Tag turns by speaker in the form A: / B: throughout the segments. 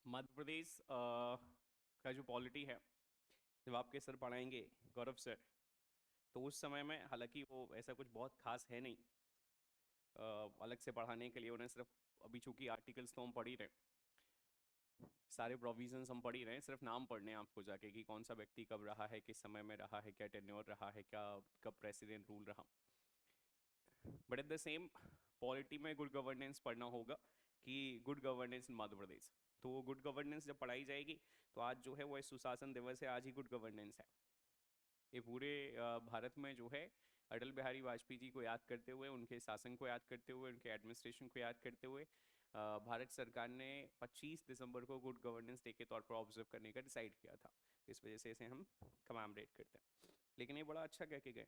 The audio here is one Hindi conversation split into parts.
A: मध्य प्रदेश का जो पॉलिटी है, जब आपके सर पढ़ाएंगे गौरव सर, तो उस समय में हालांकि वो ऐसा कुछ बहुत खास है नहीं अलग से पढ़ाने के लिए। उन्हें सिर्फ अभी चूंकि आर्टिकल्स तो हम पढ़ ही रहे, सारे प्रोविजंस हम पढ़ ही रहे हैं, सिर्फ नाम पढ़ने हैं आपको जाके कि कौन सा व्यक्ति कब रहा है, किस समय में रहा है, क्या टेन्योर रहा है, क्या कब प्रेसिडेंट रूल रहा। But at the same polity में गुड गवर्नेंस पढ़ना होगा कि गुड गवर्नेंस इन मध्य प्रदेश। तो वो गुड गवर्नेंस जब पढ़ाई जाएगी तो आज जो है वो सुशासन दिवस है, आज ही गुड गवर्नेंस है। ये पूरे भारत में जो है अटल बिहारी वाजपेयी जी को याद करते हुए, उनके शासन को याद करते हुए, उनके एडमिनिस्ट्रेशन को याद करते हुए भारत सरकार ने 25 दिसंबर को गुड गवर्नेंस डे के तौर पर ऑब्जर्व करने का डिसाइड किया था। इस वजह से इसे हम कमेमोरेट करते हैं। लेकिन ये बड़ा अच्छा कह के गए,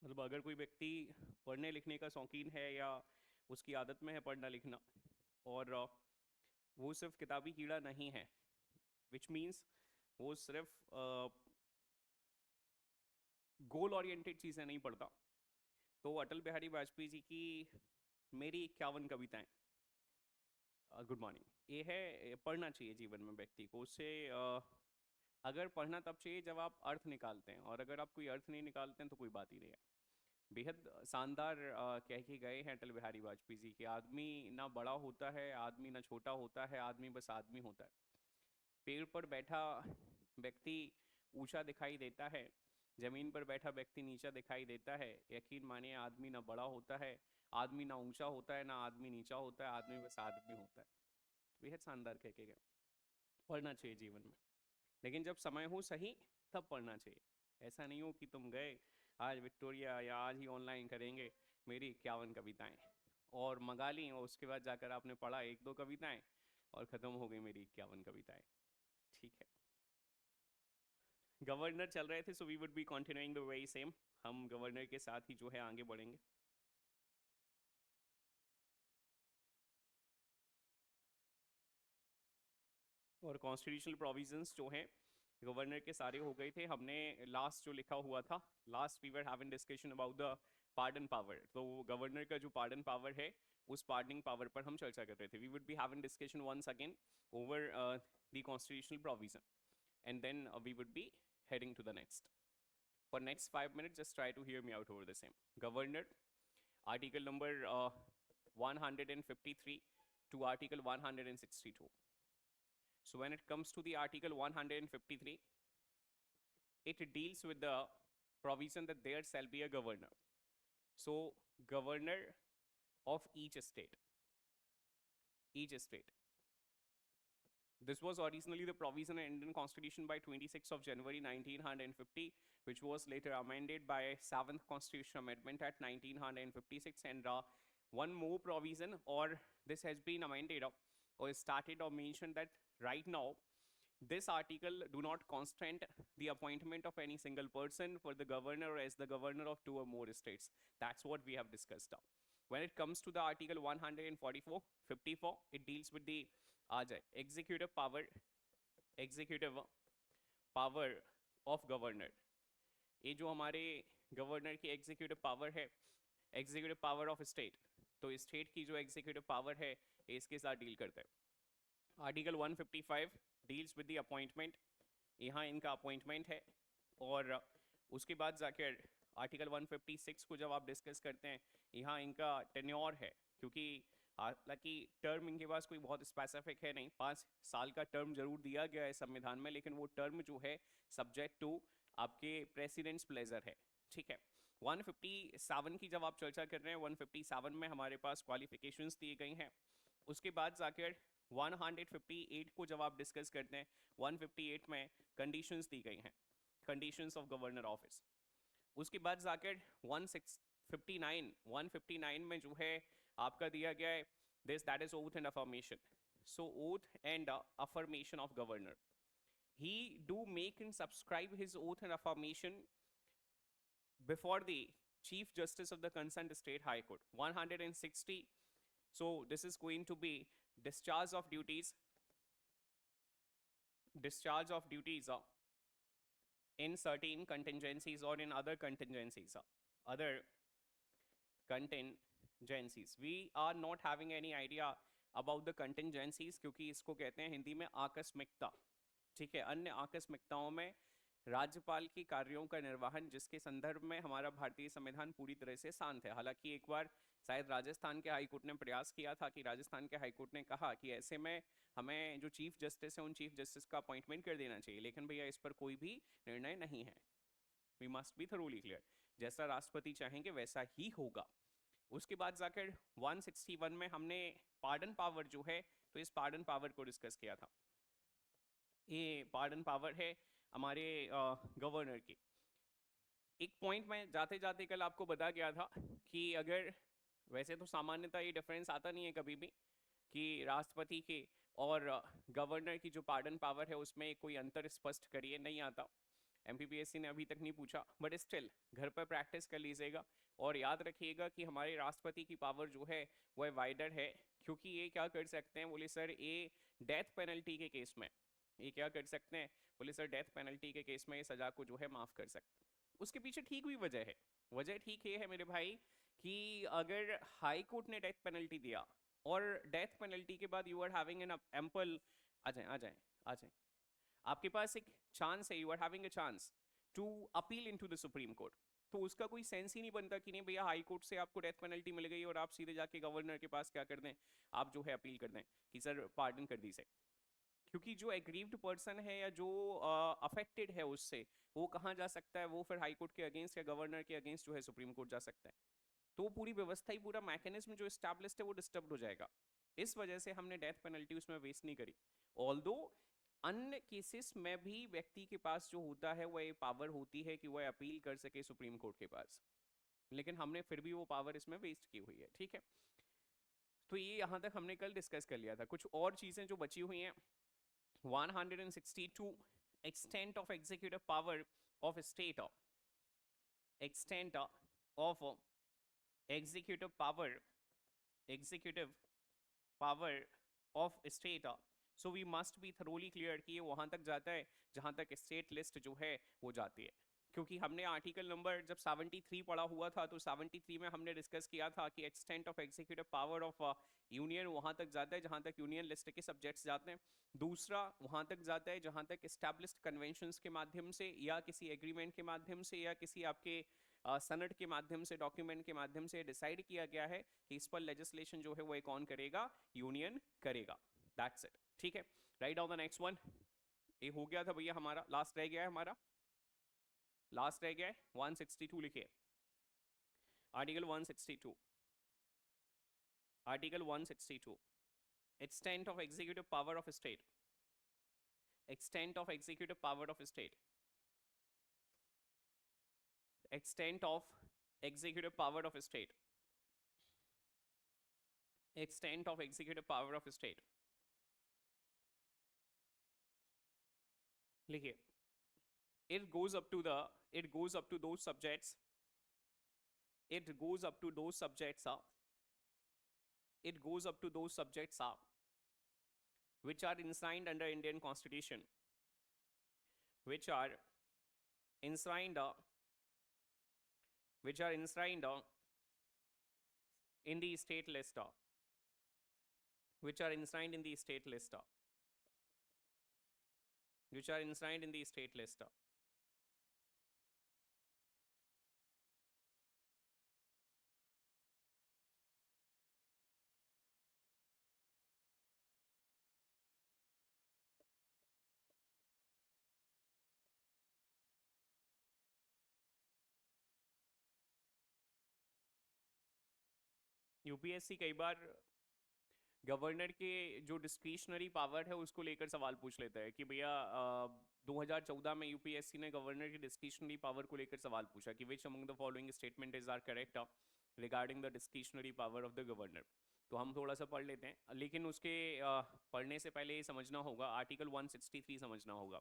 A: मतलब अगर कोई व्यक्ति पढ़ने लिखने का शौकीन है या उसकी आदत में है पढ़ना लिखना, और वो सिर्फ किताबी कीड़ा नहीं है, विच मीन्स वो सिर्फ गोल ओरिएंटेड चीज़ें नहीं पढ़ता, तो अटल बिहारी वाजपेयी जी की मेरी 51 कविताएं, गुड मॉर्निंग, ये है पढ़ना चाहिए जीवन में व्यक्ति को। उससे अगर पढ़ना तब चाहिए जब आप अर्थ निकालते हैं, और अगर आप कोई अर्थ नहीं निकालते हैं तो कोई बात ही नहीं है। बेहद शानदार कह के गए हैं अटल बिहारी वाजपेयी जी कि आदमी ना बड़ा होता है, आदमी ना छोटा होता है, आदमी बस आदमी होता है। पेड़ पर बैठा व्यक्ति ऊंचा दिखाई देता है, जमीन पर बैठा व्यक्ति नीचा दिखाई देता है। यकीन मानिए आदमी ना बड़ा होता है, आदमी ना ऊंचा होता है, ना आदमी नीचा होता है, आदमी बस आदमी होता है। बेहद शानदार कह के गए। पढ़ना चाहिए जीवन में, लेकिन जब समय हो सही तब पढ़ना चाहिए। ऐसा नहीं हो कि तुम गए आज विक्टोरिया या आज ही ऑनलाइन करेंगे मेरी 51 कविताएं और मंगा ली, और उसके बाद जाकर आपने पढ़ा एक दो कविताएं और ख़त्म हो गई मेरी 51 कविताएं। ठीक है, गवर्नर चल रहे थे, so we would be continuing the very same. हम गवर्नर के साथ ही जो है आगे बढ़ेंगे। और कॉन्स्टिट्यूशनल प्रोविजंस जो हैं गवर्नर के सारे हो गए थे। हमने लास्ट जो लिखा हुआ था, last we were having discussion about the pardon power, तो गवर्नर का जो पार्डन पावर है उस पार्डनिंग पावर पर हम चर्चा कर रहे थे। We would be having discussion once again over the constitutional provision, and then we would be heading to the next. For next 5 minutes, just try to hear me out over the same. Governor, article number 153 to article 162. So when it comes to the article 153, it deals with the provision that there shall be a governor. So governor of each state. This was originally the provision in Indian Constitution by 26th of January 1950, which was later amended by 7th Constitutional Amendment at 1956. And one more provision, or this has been amended or started or mentioned that right now, this article do not constrain the appointment of any single person for the governor as the governor of 2 or more states. That's what we have discussed now. When it comes to the article 144, 54, it deals with the executive power of governor. ये जो हमारे गवर्नर की एग्जीक्यूटिव पावर है, एग्जीक्यूटिव पावर ऑफ स्टेट, तो स्टेट की जो एग्जीक्यूटिव पावर है इसके साथ डील करता है। Article 155 deals with the appointment, यहाँ इनका अपॉइंटमेंट है। और उसके बाद जाकर आर्टिकल 156 को जब आप डिस्कस करते हैं, यहाँ इनका टेन्योर है, क्योंकि हालांकि टर्म इनके पास कोई बहुत स्पेसिफिक है नहीं, 5 साल का टर्म जरूर दिया गया है संविधान में, लेकिन वो टर्म जो है सब्जेक्ट टू आपके प्रेसिडेंट्स प्लेजर है। ठीक है, 157 की जब आप चर्चा कर रहे हैं, 157 में हमारे पास क्वालिफिकेशंस दिए गई हैं। उसके बाद जाकर 158 को जब आप डिस्कस करते हैं, 158 में कंडीशंस दी गई हैं, कंडीशंस ऑफ गवर्नर ऑफिस। उसके बाद जाकर 159 में जो है आपका दिया गया है this, that is oath and affirmation. So oath and affirmation of governor, he do make and subscribe his oath and affirmation before the Chief Justice of the concerned state High Court. 160, so this is going to be discharge of duties in certain contingencies or in other contingencies. We are not having any idea about the contingencies, क्योंकि इसको कहते हैं हिंदी में आकस्मिकता, ठीक है। अन्य आकस्मिकताओं में राज्यपाल की कार्यों का निर्वहन, जिसके संदर्भ में हमारा भारतीय संविधान पूरी तरह से शांत है। हालांकि एक बार शायद राजस्थान के हाईकोर्ट ने प्रयास किया था कि राजस्थान के हाईकोर्ट ने कहा कि ऐसे में हमें जो चीफ जस्टिस है उन चीफ जस्टिस का अपॉइंटमेंट कर देना चाहिए, लेकिन भैया इस पर कोई भी निर्णय नहीं है। We must be thoroughly clear, जैसा राष्ट्रपति चाहेंगे वैसा ही होगा। उसके बाद जाकर 161 में हमने पार्डन पावर जो है, तो इस पार्डन पावर को डिस्कस किया था। ये पार्डन पावर है हमारे गवर्नर की। एक पॉइंट मैं जाते जाते कल आपको बता गया था कि अगर, वैसे तो सामान्यतः ये डिफरेंस आता नहीं है कभी भी कि राष्ट्रपति के और गवर्नर की जो पार्डन पावर है उसमें कोई अंतर स्पष्ट करिए, नहीं आता। एमपीपीएससी ने अभी तक नहीं पूछा, बट स्टिल घर पर प्रैक्टिस कर लीजिएगा और याद रखिएगा कि हमारे राष्ट्रपति की पावर जो है वह वाइडर है, क्योंकि ये क्या कर सकते हैं, बोले सर ये डेथ पेनल्टी के केस में, ये क्या कर सकते हैं, बोले सर डेथ पेनल्टी के केस में ये सजा को जो है माफ कर सकते हैं। उसके पीछे ठीक भी वजह है। वजह ठीक ये है मेरे भाई कि अगर हाई कोर्ट ने डेथ पेनल्टी दिया और डेथ पेनल्टी के बाद you are having an ample, आ जाए आ जाए आ जाए, आपके पास एक चांस है, you are having a chance to appeal into the supreme court, तो उसका कोई सेंस ही नहीं बनता कि नहीं भैया हाई कोर्ट से आपको डेथ पेनल्टी मिल गई और आप सीधे जाके गवर्नर के पास क्या कर दें, आप जो है अपील कर दें कि सर पार्डन कर दीजिए। क्योंकि जो एग्रीव्ड पर्सन है या जो अफेक्टेड है उससे, वो कहाँ जा सकता है, वो फिर हाई कोर्ट के अगेंस्ट या गवर्नर के अगेंस्ट जो है सुप्रीम कोर्ट जा सकता है। तो पूरी व्यवस्था ही, पूरा मैकेनिज्म जो एस्टैब्लिश्ड है वो डिस्टर्ब हो जाएगा। इस वजह से हमने डेथ पेनल्टी उसमें वेस्ट नहीं करी। ऑल्दो अन्य केसेस में भी व्यक्ति के पास जो होता है वह पावर होती है कि वह अपील कर सके सुप्रीम कोर्ट के पास, लेकिन हमने फिर भी वो पावर इसमें वेस्ट की हुई है, ठीक है। तो ये यहाँ तक हमने कल डिस्कस कर लिया था। कुछ और चीजें जो बची हुई हैं, 162 extent of executive power of a state, extent of executive power of a state, so we must be thoroughly clear कि ये वहां तक जाता है जहां तक स्टेट लिस्ट जो है वो जाती है। क्योंकि हमने आर्टिकल नंबर जब 73 पढ़ा हुआ था तो 73 में हमने डिस्कस किया था कि extent of executive power of union वहां तक जाता है जहां तक यूनियन लिस्ट के सब्जेक्ट्स जाते हैं। दूसरा वहां तक जाता है जहां तक एस्टैब्लिश्ड कन्वेंशंस के माध्यम से या किसी एग्रीमेंट के माध्यम से या किसी आपके सनद के माध्यम से, डॉक्यूमेंट के माध्यम से डिसाइड किया गया है कि इस पर लेजिस्लेशन जो है वो कौन करेगा, यूनियन करेगा। दैट्स इट, ठीक है। Write down the next one. ये हो गया था भैया हमारा, लास्ट रह गया है हमारा, लास्ट रह गया है 162 लिखिए। Article 162, article 162, extent of executive power of a state, extent of executive power of a state, extent of executive power of a state, extent of executive power of a state। लिखिए, it goes up to the, it goes up to those subjects, it goes up to those subjects it goes up to those subjects which are enshrined under Indian Constitution, which are enshrined which are enshrined in the state list, which are enshrined in the state list, which are enshrined in the state list। UPSC कई बार गवर्नर के जो डिस्क्रिशनरी पावर है उसको लेकर सवाल पूछ लेता है कि भैया 2014 में यूपीएससी ने गवर्नर की डिस्क्रिशनरी पावर को लेकर सवाल पूछा कि which among the following statement is are correct regarding the discretionary power of the governor. तो हम थोड़ा सा पढ़ लेते हैं, लेकिन उसके पढ़ने से पहले ये समझना होगा, आर्टिकल 163 समझना होगा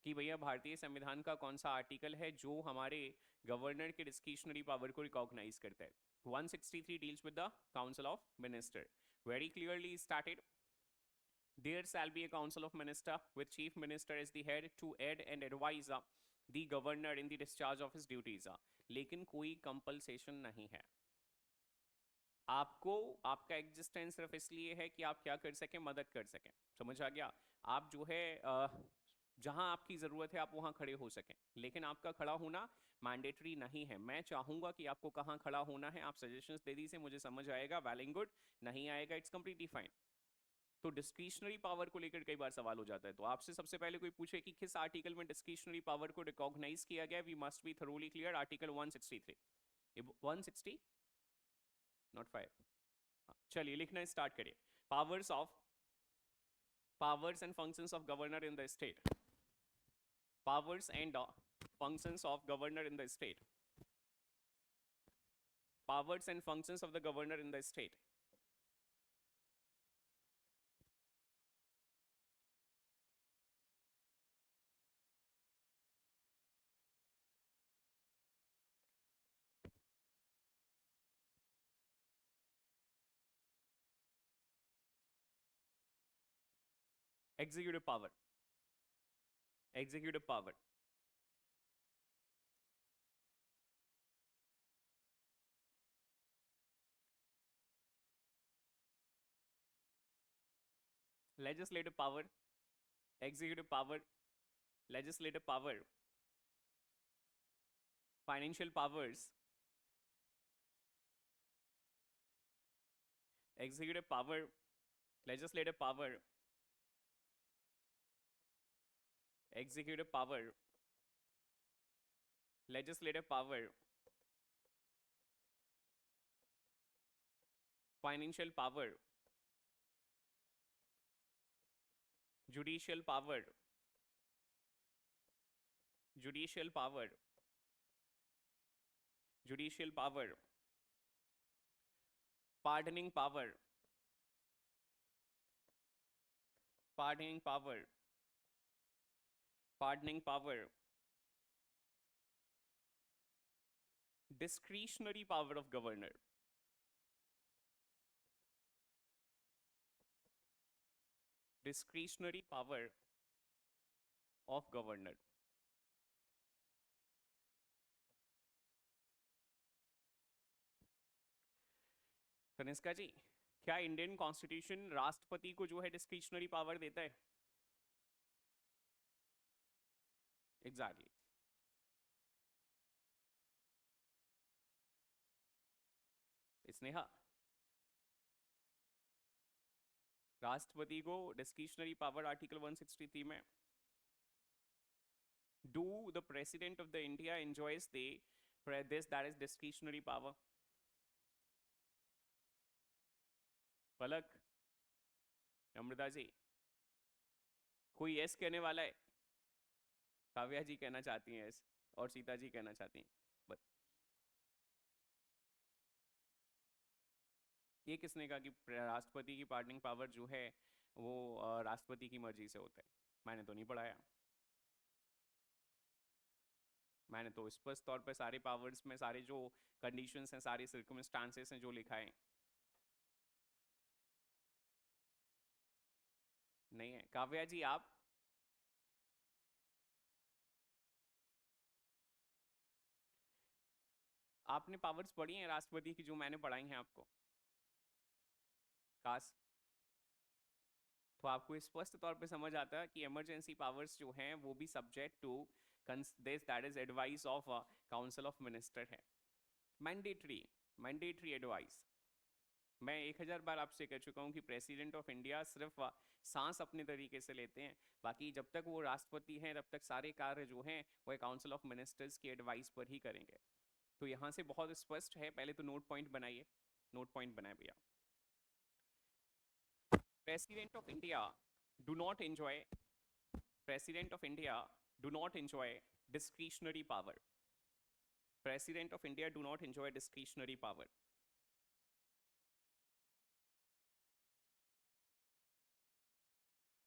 A: कि भैया भारतीय संविधान का कौन सा आर्टिकल है जो हमारे गवर्नर के डिस्क्रिशनरी पावर को रिकॉग्नाइज करता है। 163 deals with the council of minister, very clearly stated, there shall be a council of minister with chief minister as the head to aid and advise the governor in the discharge of his duties, लेकिन कोई compulsion नहीं है, आपको आपका एग्जिस्टेंस सिर्फ इसलिए है कि आप क्या कर सकें, मदद कर सकें। समझ आ गया? आप जो है जहां आपकी ज़रूरत है आप वहां खड़े हो सकें, लेकिन आपका खड़ा होना मैंडेटरी नहीं है। मैं चाहूंगा कि आपको कहाँ खड़ा होना है, आप सजेशंस दे दीजिए, मुझे समझ आएगा, वेल एंड गुड। नहीं आएगा, इट्स कंप्लीटली फाइन। तो डिस्क्रिशनरी पावर को लेकर कई बार सवाल हो जाता है, तो आपसे सबसे पहले कोई पूछे कि किस आर्टिकल में डिस्क्रिशनरी पावर को रिकॉग्नाइज किया गया, we must be thoroughly clear. Article 163, 160 not 5। चलिए लिखना स्टार्ट करिए। Powers and functions of governor in the state. Powers and functions of governor in the state. Powers and functions of the governor in the state. Executive power. Executive power. Legislative power. Executive power. Legislative power. Financial powers. Executive power. Legislative power. Executive power. Legislative power. Financial power. Judicial power. Judicial power. Judicial power. Pardoning power. Pardoning power. Pardoning power. Discretionary power of governor. Discretionary power of governor. Tanishka ji, क्या इंडियन कॉन्स्टिट्यूशन राष्ट्रपति को जो है डिस्क्रिशनरी पावर देता है? एग्जैक्टली। स्नेहा, राष्ट्रपति को डिस्क्रिशनरी पावर आर्टिकल 163 में, do the president of the India enjoys this that is discretionary power? Palak, Amrita ji, कोई यस कहने वाला है? काव्या जी कहना चाहती हैं यस, और सीता जी कहना चाहती हैं। ये किसने कहा कि राष्ट्रपति की पार्डनिंग पावर जो है वो राष्ट्रपति की मर्जी से होता है? मैंने तो नहीं पढ़ाया। मैंने तो स्पष्ट तौर पर सारे पावर्स में सारे जो कंडीशंस हैं, सारे सर्कमस्टांसेस हैं जो लिखा है। नहीं है। काव्या जी आप? आपने पावर्स पढ़ी हैं राष्ट्रपति की जो मैंने पढ़ाई हैं आपको? काश। तो आपको स्पष्ट तौर पे समझ आता है कि इमरजेंसी पावर्स जो हैं वो भी subject to this that is advice of council of minister है। Mandatory, mandatory advice. मैं 1000 बार आपसे कह चुका हूँ कि प्रेसिडेंट ऑफ इंडिया सिर्फ सांस अपने तरीके से लेते हैं, बाकी जब तक वो राष्ट्रपति हैं तब तक सारे कार्य जो हैं वो काउंसिल ऑफ मिनिस्टर्स की एडवाइस पर ही करेंगे। तो यहाँ से बहुत स्पष्ट है। पहले तो नोट पॉइंट बनाइए, नोट पॉइंट बनाए भैया। President of India do not enjoy, president of India do not enjoy discretionary power. President of India do not enjoy discretionary power.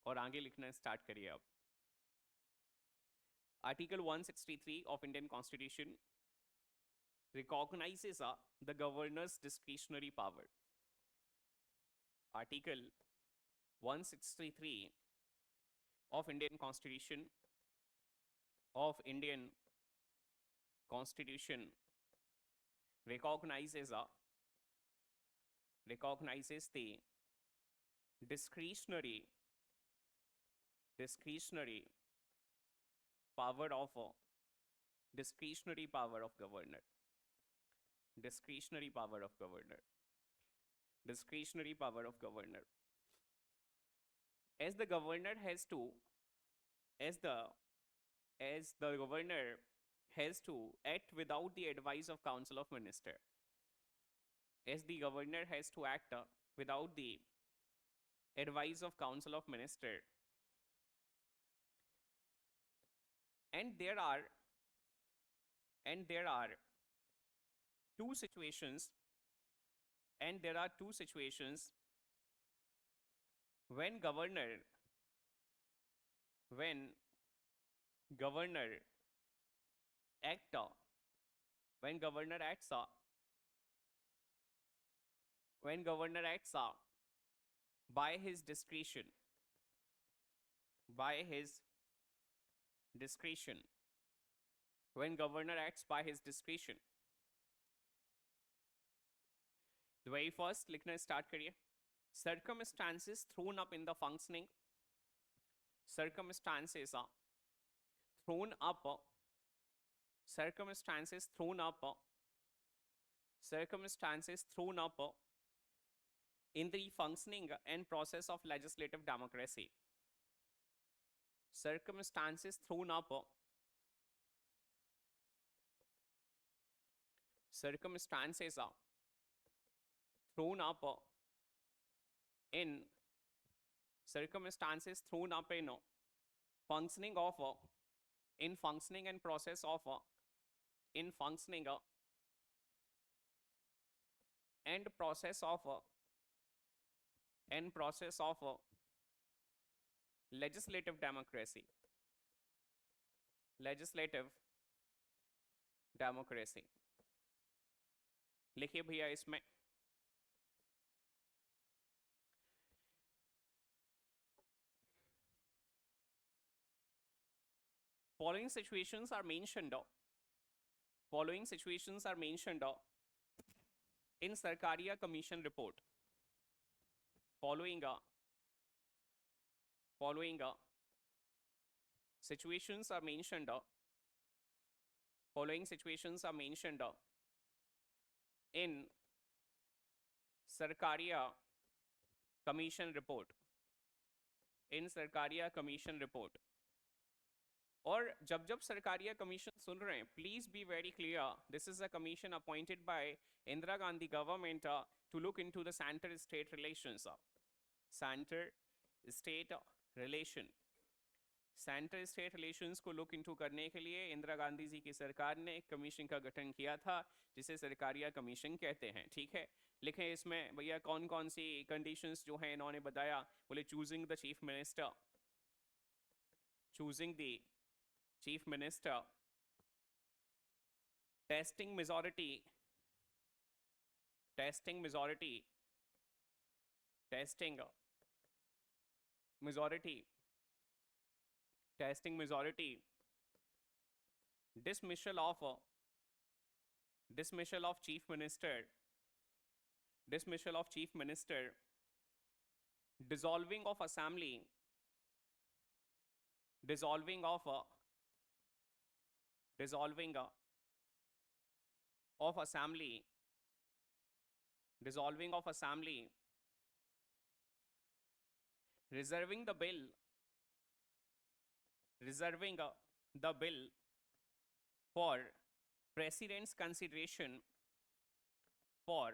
A: और आगे लिखना स्टार्ट करिए अब। Article 163 of Indian Constitution recognizes the governor's discretionary power. Article 163 of Indian Constitution recognizes recognizes the discretionary power of discretionary power of governor, discretionary power of governor, discretionary power of governor. As the governor has to, as the governor has to act without the advice of council of minister, as the governor has to act without the advice of council of minister, and there are two situations, and there are two situations when governor act when governor acts by his discretion, by his discretion, when governor acts by his discretion. The very first लिखना start करिए. Circumstances thrown up in the functioning, circumstances thrown up, circumstances thrown up, circumstances thrown up in the functioning and process of legislative democracy. Circumstances thrown up, circumstances thrown up in, circumstances thrown up in functioning of, in functioning and process of, in functioning and process of, and process of legislative democracy, legislative democracy. लिखिए भैया इसमें. Following situations are mentioned. Following situations are mentioned in Sarkaria Commission report. Following situations are mentioned. Following situations are mentioned in Sarkaria Commission report. In Sarkaria Commission report. और जब जब सरकारिया कमीशन सुन रहे हैं, please be very clear, this is a commission appointed by Indira Gandhi government to look into the centre state relations. Centre state relation, centre state relations को लुक इनटू करने के लिए इंदिरा गांधी जी की सरकार ने एक कमीशन का गठन किया था जिसे सरकारिया कमीशन कहते हैं. ठीक है, लिखें इसमें भैया कौन कौन सी कंडीशंस जो हैं इन्होंने बताया. बोले choosing the chief minister, choosing the chief minister, testing majority, testing majority, testing majority, testing majority, dismissal of chief minister, dismissal of chief minister, dissolving of assembly, dissolving of assembly, dissolving of assembly, reserving the bill, reserving the bill for president's consideration, for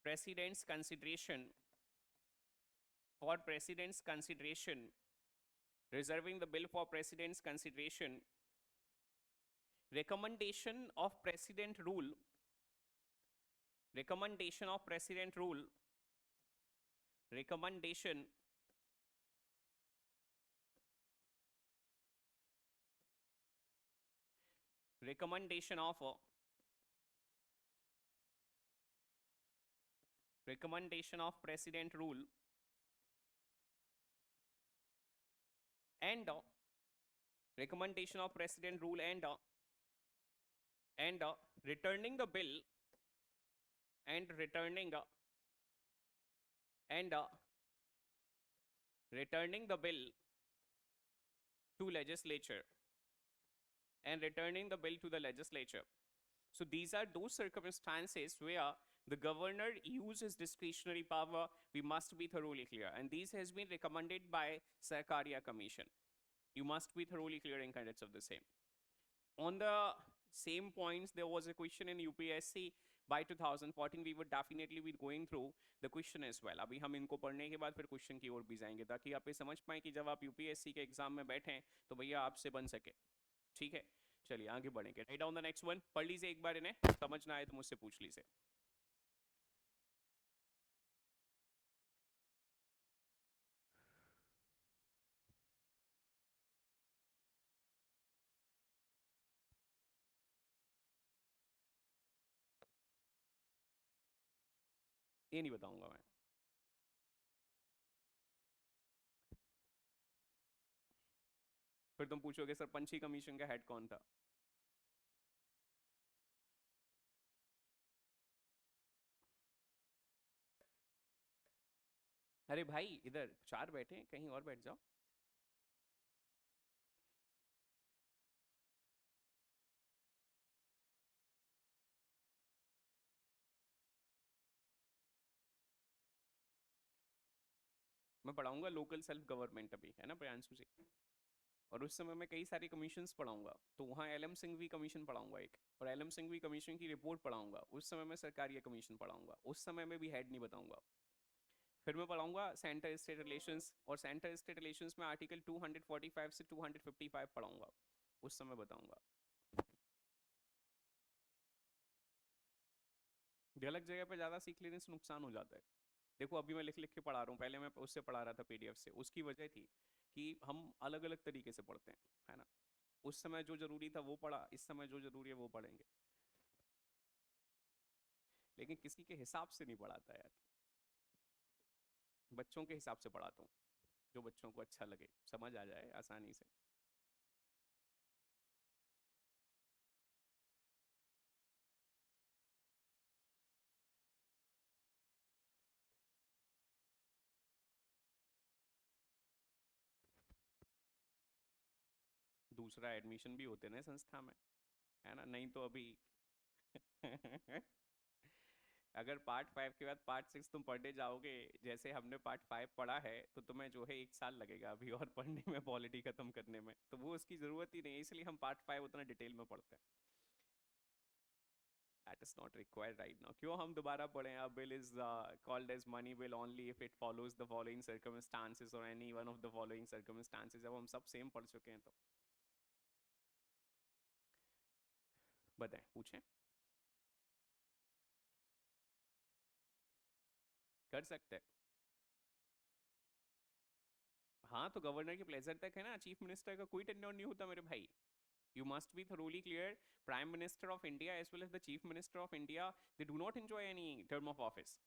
A: president's consideration, for president's consideration, reserving the bill for president's consideration, recommendation of president rule, recommendation of president rule, recommendation recommendation of president rule, and recommendation of president rule, and returning the bill, and returning and returning the bill to legislature and returning the bill to the legislature. So these are those circumstances where the governor uses discretionary power. We must be thoroughly clear, and these has been recommended by Sarkaria Commission. You must be thoroughly clear in context of the same. On the same points, there was a question in UPSC by 2014. We would definitely be going through the question as well. अभी हम इनको पढ़ने के बाद फिर क्वेश्चन की ओर भी जाएंगे, ताकि आप ये समझ पाएं कि जब आप यूपीएससी के एग्जाम में बैठें तो भैया आपसे बन सके. ठीक है, चलिए आगे बढ़ेंगे. Write down the next one. पढ़ लीजिए एक बार, इन्हें समझ ना आए तो मुझसे पूछ लीजिए. ये नहीं बताऊंगा मैं. फिर तुम पूछोगे सर पंछी कमीशन का हेड कौन था. अरे भाई इधर चार बैठे हैं, कहीं और बैठ जाओ. मैं पढ़ाऊंगा लोकल सेल्फ गवर्नमेंट अभी, है ना प्रियांशु जी. और उस समय मैं कई सारे कमीशंस पढ़ाऊंगा, तो वहाँ एलएम सिंघवी कमीशन पढ़ाऊंगा एक, और एलएम सिंघवी कमीशन की रिपोर्ट पढ़ाऊंगा. उस समय मैं सरकारी कमीशन पढ़ाऊंगा, उस समय में भी हेड नहीं बताऊंगा. फिर मैं पढ़ाऊंगा सेंटर स्टेट रिलेशंस, और सेंटर स्टेट रिलेशंस में आर्टिकल 245 से 255 पढ़ाऊंगा, उस समय बताऊंगा. गलत जगह पे ज़्यादा सीख लेने से नुकसान हो जाता है. देखो अभी मैं लिख लिख के पढ़ा रहा हूँ, पहले मैं उससे पढ़ा रहा था पीडीएफ से. उसकी वजह थी कि हम अलग अलग तरीके से पढ़ते हैं, है ना. उस समय जो जरूरी था वो पढ़ा, इस समय जो जरूरी है वो पढ़ेंगे, लेकिन किसी के हिसाब से नहीं पढ़ाता यार. बच्चों के हिसाब से पढ़ाता हूँ, जो बच्चों को अच्छा लगे, समझ आ जाए आसानी से. दूसरा एडमिशन भी होते ना संस्था में, है ना. नहीं तो अभी अगर पार्ट 5 के बाद पार्ट 6 तुम पढ़ने जाओगे जैसे हमने पार्ट 5 पढ़ा है, तो तुम्हें जो है 1 साल लगेगा अभी और पढ़ने में, पॉलिटी खत्म करने में. तो वो उसकी जरूरत ही नहीं है, इसलिए हम पार्ट 5 उतना डिटेल में पढ़ते हैं. That is not required right now. क्यों हम दोबारा पढ़ें. A bill is called as money bill only if it follows the following circumstances or any one of the following circumstances. जब हम सब सेम पढ़ चुके हैं तो बताएं, पूछें. कर सकते हैं. हाँ तो गवर्नर के प्लेजर तक है ना, चीफ मिनिस्टर का कोई टेन्योर नहीं होता मेरे भाई. You must be thoroughly clear. Prime Minister of India as well as the Chief Minister of India, they do not enjoy any term of office.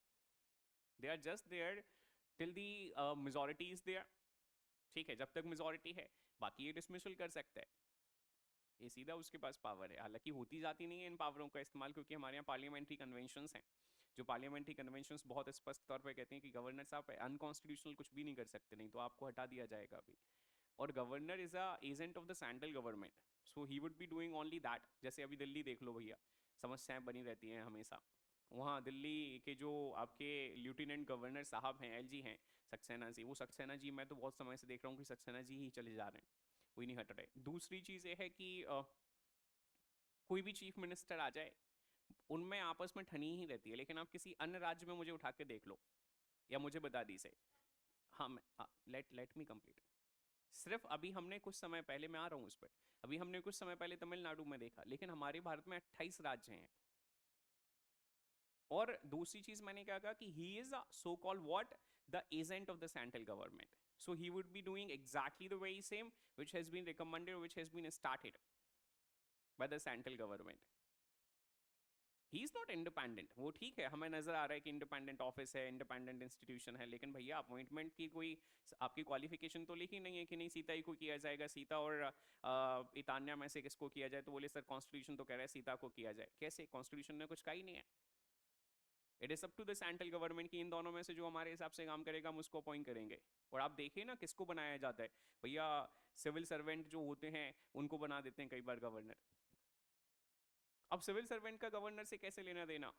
A: They are just there till the majority is there. ठीक है, जब तक मेजोरिटी है, बाकी ये डिसमिसल कर सकता है. ये सीधा उसके पास पावर है. हालांकि होती जाती नहीं है इन पावरों का इस्तेमाल, क्योंकि हमारे यहाँ पार्लियामेंट्री कन्वेंशंस हैं. जो पार्लियामेंट्री कन्वेंशंस बहुत स्पष्ट तौर पे कहते हैं कि गवर्नर साहब अनकॉन्स्टिट्यूशनल कुछ भी नहीं कर सकते, नहीं तो आपको हटा दिया जाएगा अभी. और governor is a agent of the central government, so he would be doing only that. जैसे अभी दिल्ली देख लो भैया, समस्याएं बनी रहती हैं हमेशा. वहाँ दिल्ली के जो आपके लेफ्टिनेंट गवर्नर साहब हैं, एलजी हैं, सक्सेना जी, वो सक्सेना जी मैं तो बहुत समय से देख रहा हूँ कि सक्सेना जी ही चले जा रहे हैं, कोई नहीं हट रहे. दूसरी चीज़ ये है कि कोई भी चीफ मिनिस्टर आ जाए, उनमें आपस में ठनी ही रहती है. लेकिन आप किसी अन्य राज्य में मुझे उठा के देख लो, या मुझे बता दी से. हाँ मैं लेट मी कंप्लीट. सिर्फ अभी हमने कुछ समय पहले, मैं आ रहा हूँ उस पर, अभी हमने कुछ समय पहले तमिलनाडु में देखा, लेकिन हमारे भारत में 28 राज्य हैं. और दूसरी चीज मैंने क्या कहा कि he is so called what, the agent of the central government. So he would be doing exactly the very same which has been recommended, which has been started by the central government. He is not independent. वो ठीक है, हमें नजर आ रहा है कि इंडिपेंडेंट ऑफिस है, इंडिपेंडेंट इंस्टीट्यूशन है, लेकिन भैया अपॉइंटमेंट की कोई आपकी क्वालिफिकेशन तो लिखी नहीं है कि नहीं सीता ही को किया जाएगा. सीता और इतान्या में से किसको किया जाए, तो बोले सर कॉन्स्टिट्यूशन तो कह रहा है सीता को किया जाए. कैसे, कॉन्स्टिट्यूशन ने कुछ कहा ही नहीं है. It is up to the central government की इन दोनों में से जो हमारे हिसाब से काम करेगा हम उसको अपॉइंट करेंगे। और आप देखिए ना किसको बनाया जाता है भैया, सिविल सर्वेंट जो होते हैं उनको बना देते हैं कई बार गवर्नर। अब सिविल सर्वेंट का गवर्नर से कैसे लेना देना,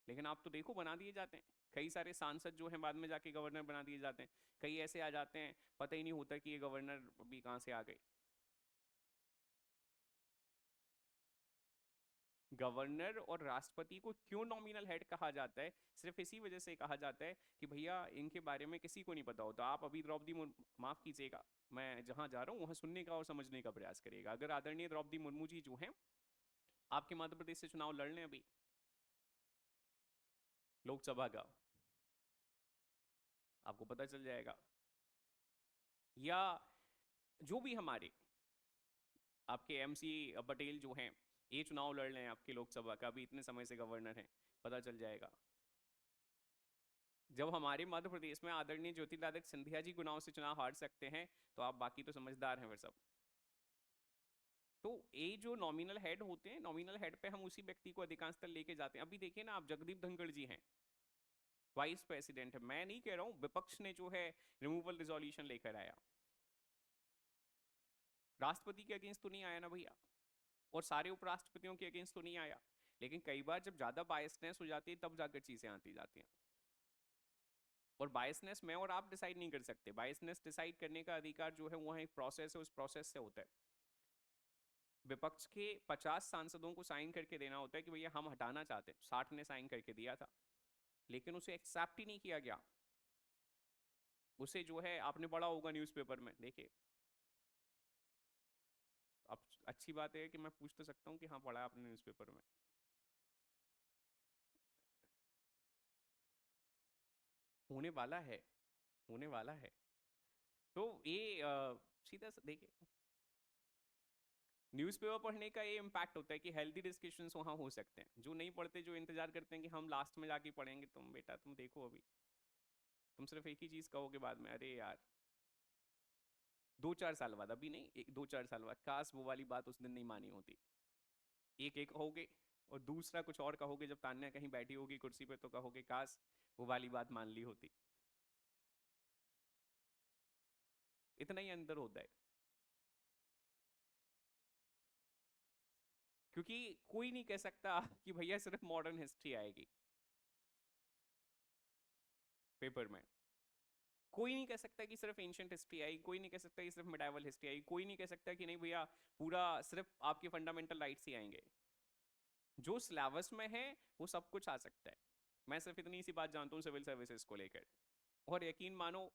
A: लेकिन आप तो देखो बना दिए जाते हैं। कई सारे सांसद जो हैं बाद में जाके गवर्नर बना दिए जाते हैं, कई ऐसे आ जाते हैं पता ही नहीं होता कि ये गवर्नर अभी कहाँ से आ गए। गवर्नर और राष्ट्रपति को क्यों नॉमिनल हेड कहा जाता है, सिर्फ इसी वजह से कहा जाता है कि भैया इनके बारे में किसी को नहीं पता होता। आप अभी द्रौपदी मुर्मू, माफ कीजिएगा मैं जहां जा रहा हूं वहां सुनने का और समझने का प्रयास करिएगा। अगर आदरणीय द्रौपदी मुर्मू जी जो हैं आपके मध्य प्रदेश से चुनाव लड़ लें अभी लोकसभा का, आपको पता चल जाएगा। या जो भी हमारे आपके एमसी पटेल जो हैं ये चुनाव लड़ रहे हैं आपके लोकसभा का, अभी इतने समय से गवर्नर हैं, पता चल जाएगा। जब हमारे मध्य प्रदेश में आदरणीय ज्योतिरादित्य सिंधिया जी चुनाव से चुनाव हार सकते हैं तो आप बाकी तो समझदार हैं फिर सब। तो ये जो नॉमिनल हेड होते हैं, नॉमिनल हेड पे हम उसी व्यक्ति को अधिकांशतः लेके जाते हैं। अभी देखिए ना आप, जगदीप धनखड़ जी हैं वाइस प्रेसिडेंट है, मैं नहीं कह रहा हूं, विपक्ष ने जो है रिमूवल रिजोल्यूशन लेकर आया, राष्ट्रपति के अगेंस्ट तो नहीं आया ना भैया, और सारे उपराष्ट्रपतियों के अगेंस्ट तो नहीं आया। लेकिन कई बार जब ज्यादा बायसनेस हो जाती है तब जाकर चीजें आती जाती हैं। और बायसनेस मैं और आप डिसाइड नहीं कर सकते, बायसनेस डिसाइड करने का अधिकार जो है वो एक प्रोसेस है, उस प्रोसेस से होता है। विपक्ष के 50 सांसदों को साइन करके देना होता है कि भैया हम हटाना चाहते हैं, 60 ने साइन करके दिया था लेकिन उसे एक्सेप्ट ही नहीं किया गया। उसे जो है आपने पढ़ा होगा न्यूज़पेपर में, देखिए अब अच्छी बात है कि मैं पूछ तो सकता हूँ कि हाँ पढ़ा है आपने न्यूज़पेपर में। होने वाला है, होने वाला है। तो ये सीधा देखिए न्यूज़पेपर पढ़ने का ये इम्पैक्ट होता है कि हेल्दी डिस्कशंस वहाँ हो सकते हैं। जो नहीं पढ़ते, जो इंतजार करते हैं कि हम लास्ट में जाके पढ़ेंगे, तुम बेटा तुम देखो अभी तुम सिर्फ एक ही चीज़ कहोगे बाद में, अरे यार 2-4 साल बाद, अभी नहीं, 2-4 साल बाद काश वो वाली बात उस दिन नहीं मानी होती। एक एक कहोगे और दूसरा कुछ और कहोगे, जब तान्या कहीं बैठी होगी कुर्सी पे तो कहोगे काश वो वाली बात मान ली होती। इतना ही अंदर होता है। क्योंकि कोई नहीं कह सकता कि भैया सिर्फ मॉडर्न हिस्ट्री आएगी पेपर में, कोई नहीं कह सकता कि सिर्फ एंशिएंट हिस्ट्री आई, कोई नहीं कह सकता कि सिर्फ मिडाइवल हिस्ट्री आई, कोई नहीं कह सकता कि नहीं भैया पूरा सिर्फ आपके फंडामेंटल राइट्स ही आएंगे। जो सिलेबस में है वो सब कुछ आ सकता है। मैं सिर्फ इतनी सी बात जानता हूँ सिविल सर्विसेज को लेकर, और यकीन मानो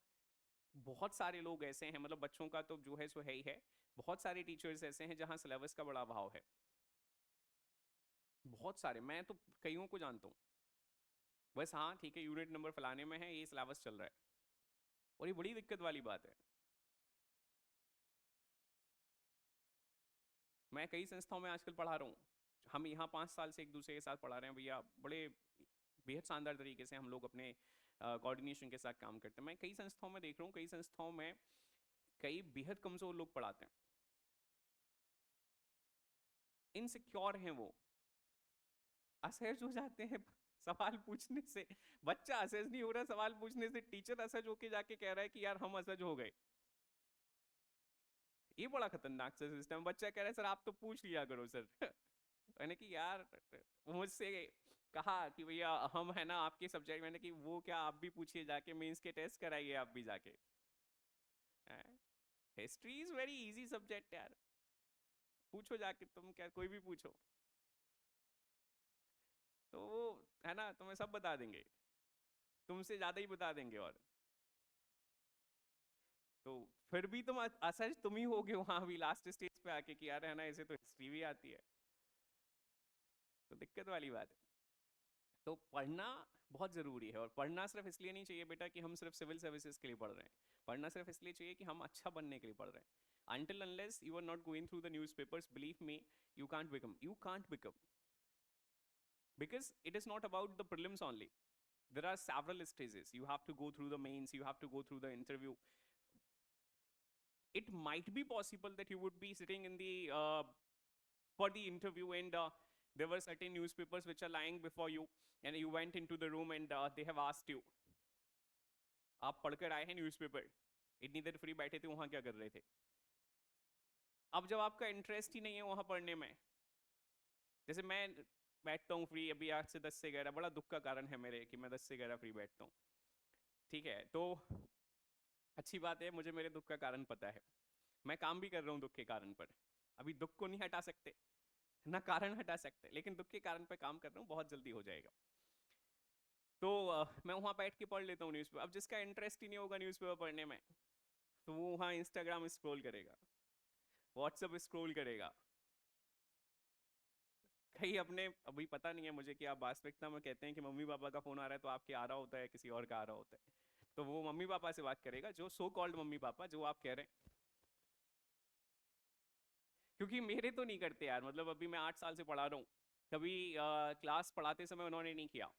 A: बहुत सारे लोग ऐसे हैं, मतलब बच्चों का तो जो है सो है ही है, बहुत सारे टीचर्स ऐसे हैं जहाँ सिलेबस का बड़ा अभाव है। बहुत सारे, मैं तो कईयों को जानता हूँ, बस हाँ ठीक है यूनिट नंबर फलाने में है, ये सिलेबस चल रहा है, और ये बड़ी दिक्कत वाली बात है। मैं कई संस्थाओं में आजकल पढ़ा रहा हूँ, हम यहाँ 5 साल से एक दूसरे के साथ पढ़ा रहे हैं भैया, बड़े बेहद शानदार तरीके से हम लोग अपने कोऑर्डिनेशन के साथ काम करते हैं। मैं कई संस्थाओं में देख रहा हूँ, कई संस्थाओं में कई बेहद कमजोर लोग पढ़ाते हैं, इनसिक्योर हैं वो, असहज हो जाते हैं सवाल पूछने से। बच्चा असहज नहीं हो रहा सवाल पूछने से, टीचर असहज होके जाके कह रहा है कि यार हम असहज हो गए। ये बड़ा खतरनाक सा सिस्टम। बच्चा कह रहा है सर आप तो पूछ लिया करो सर मैंने कि यार, मुझसे कहा कि भैया हम है ना आपके सब्जेक्ट, मैंने कि वो क्या आप भी पूछिए जाके, मेंस के टेस्ट कराइए आप भी जाके। History is very easy subject यार, पूछो जाके, तुम क्या कोई भी पूछो तो वो है ना तुम्हें सब बता देंगे, तुमसे ज्यादा ही बता देंगे। और तो फिर भी तुम असहज तुम ही होगे वहां भी लास्ट स्टेज पे आके कि यार है ना इसे तो हिस्ट्री भी आती है, तो दिक्कत वाली बात है। तो पढ़ना बहुत ज़रूरी है, और पढ़ना सिर्फ इसलिए नहीं चाहिए बेटा कि हम सिर्फ सिविल सर्विसेज के लिए पढ़ रहे हैं, पढ़ना सिर्फ इसलिए चाहिए कि हम अच्छा बनने के लिए पढ़ रहे हैं। until unless you are not going through the newspapers, believe me, you can't become, because it is not about the prelims only. There are several stages, you have to go through the mains, you have to go through the interview. It might be possible that you would be sitting in the for the interview and there were certain newspapers which are lying before you and you went into the room and they have asked you, आप पढ़कर आए हैं न्यूज़पेपर, इतनी देर फ्री बैठे थे वहां क्या कर रहे थे? अब जब आपका इंटरेस्ट ही नहीं है वहां पढ़ने में, जैसे मैं बैठता हूँ फ्री अभी 8 से 10 से 11, बड़ा दुख का कारण है मेरे कि मैं 10 से 11 फ्री बैठता हूँ, ठीक है, तो अच्छी बात है, मुझे मेरे दुख का कारण पता है, मैं काम भी कर रहा हूँ दुख के कारण पर, अभी दुख को नहीं हटा सकते ना कारण हटा सकते, लेकिन दुख के कारण पे काम कर रहा हूँ, बहुत जल्दी हो जाएगा। तो मैं वहाँ बैठ के पढ़ लेता हूँ न्यूज़पेपर। अब जिसका इंटरेस्ट ही नहीं होगा न्यूज़पेपर पढ़ने में, तो वो वहाँ इंस्टाग्राम स्क्रॉल करेगा, व्हाट्सएप स्क्रॉल करेगा, कहीं अपने, अभी पता नहीं है मुझे कि आप वास्तविकता में कहते हैं कि मम्मी पापा का फोन आ रहा है तो आपके आ रहा होता है, किसी और का आ रहा होता है, तो वो मम्मी पापा से बात करेगा, जो सो कॉल्ड मम्मी पापा जो आप कह रहे हैं, क्योंकि मेरे तो नहीं करते यार, मतलब अभी मैं 8 साल से पढ़ा रहा हूँ, कभी क्लास पढ़ाते समय उन्होंने नहीं किया,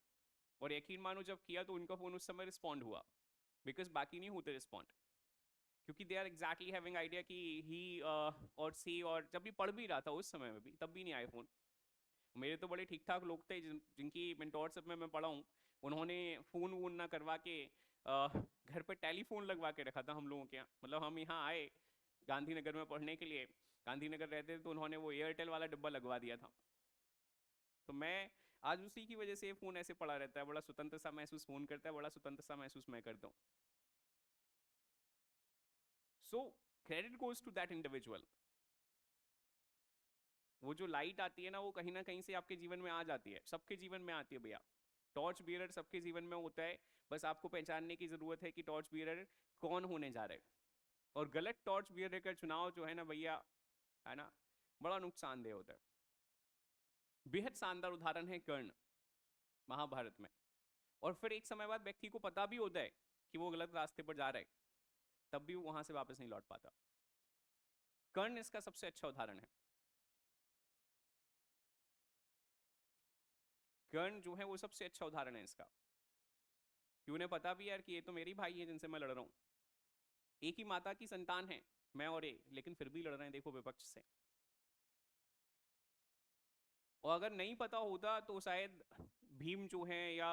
A: और यकीन मानो जब किया तो उनका फोन उस समय रिस्पॉन्ड हुआ, बिकॉज बाकी नहीं होते रिस्पॉन्ड, क्योंकि they are exactly having idea कि ही और सी, और जब भी पढ़ भी रहा था उस समय में भी, तब भी नहीं आए फोन। मेरे तो बड़े ठीक ठाक लोग थे जिनकी मेंटोरशिप में मैं पढ़ा हूँ, उन्होंने फ़ोन वोन ना करवा के घर पर टेलीफोन लगवा के रखा था हम लोगों के यहाँ, मतलब हम यहाँ आए गांधीनगर में पढ़ने के लिए, गांधीनगर रहते थे तो उन्होंने वो एयरटेल वाला डिब्बा लगवा दिया था, तो मैं आज उसी की वजह से फ़ोन ऐसे पड़ा रहता है, बड़ा स्वतंत्र सा महसूस फ़ोन करता है, बड़ा स्वतंत्र सा महसूस मैं करता हूँ। So credit goes to that individual. वो जो लाइट आती है ना, वो कहीं ना कहीं से आपके जीवन में आ जाती है, सबके जीवन में आती है भैया, टॉर्च बियरर सबके जीवन में होता है, बस आपको पहचानने की जरूरत है कि टॉर्च बियरर कौन होने जा रहे हैं, और गलत टॉर्च बियरर का चुनाव जो है ना भैया, है ना, बड़ा नुकसानदेह होता है। बेहद शानदार उदाहरण है कर्ण महाभारत में, और फिर एक समय बाद व्यक्ति को पता भी होता है कि वो गलत रास्ते पर जा रहा है, तब भी वो वहां से वापस नहीं लौट पाता। कर्ण इसका सबसे अच्छा उदाहरण है। कर्ण जो है वो सबसे अच्छा उदाहरण है इसका, कि उन्हें पता भी यार कि ये तो मेरी भाई है जिनसे मैं लड़ रहा हूँ, एक ही माता की संतान है मैं और ये, लेकिन फिर भी लड़ रहे हैं देखो विपक्ष से। और अगर नहीं पता होता तो शायद भीम जो है या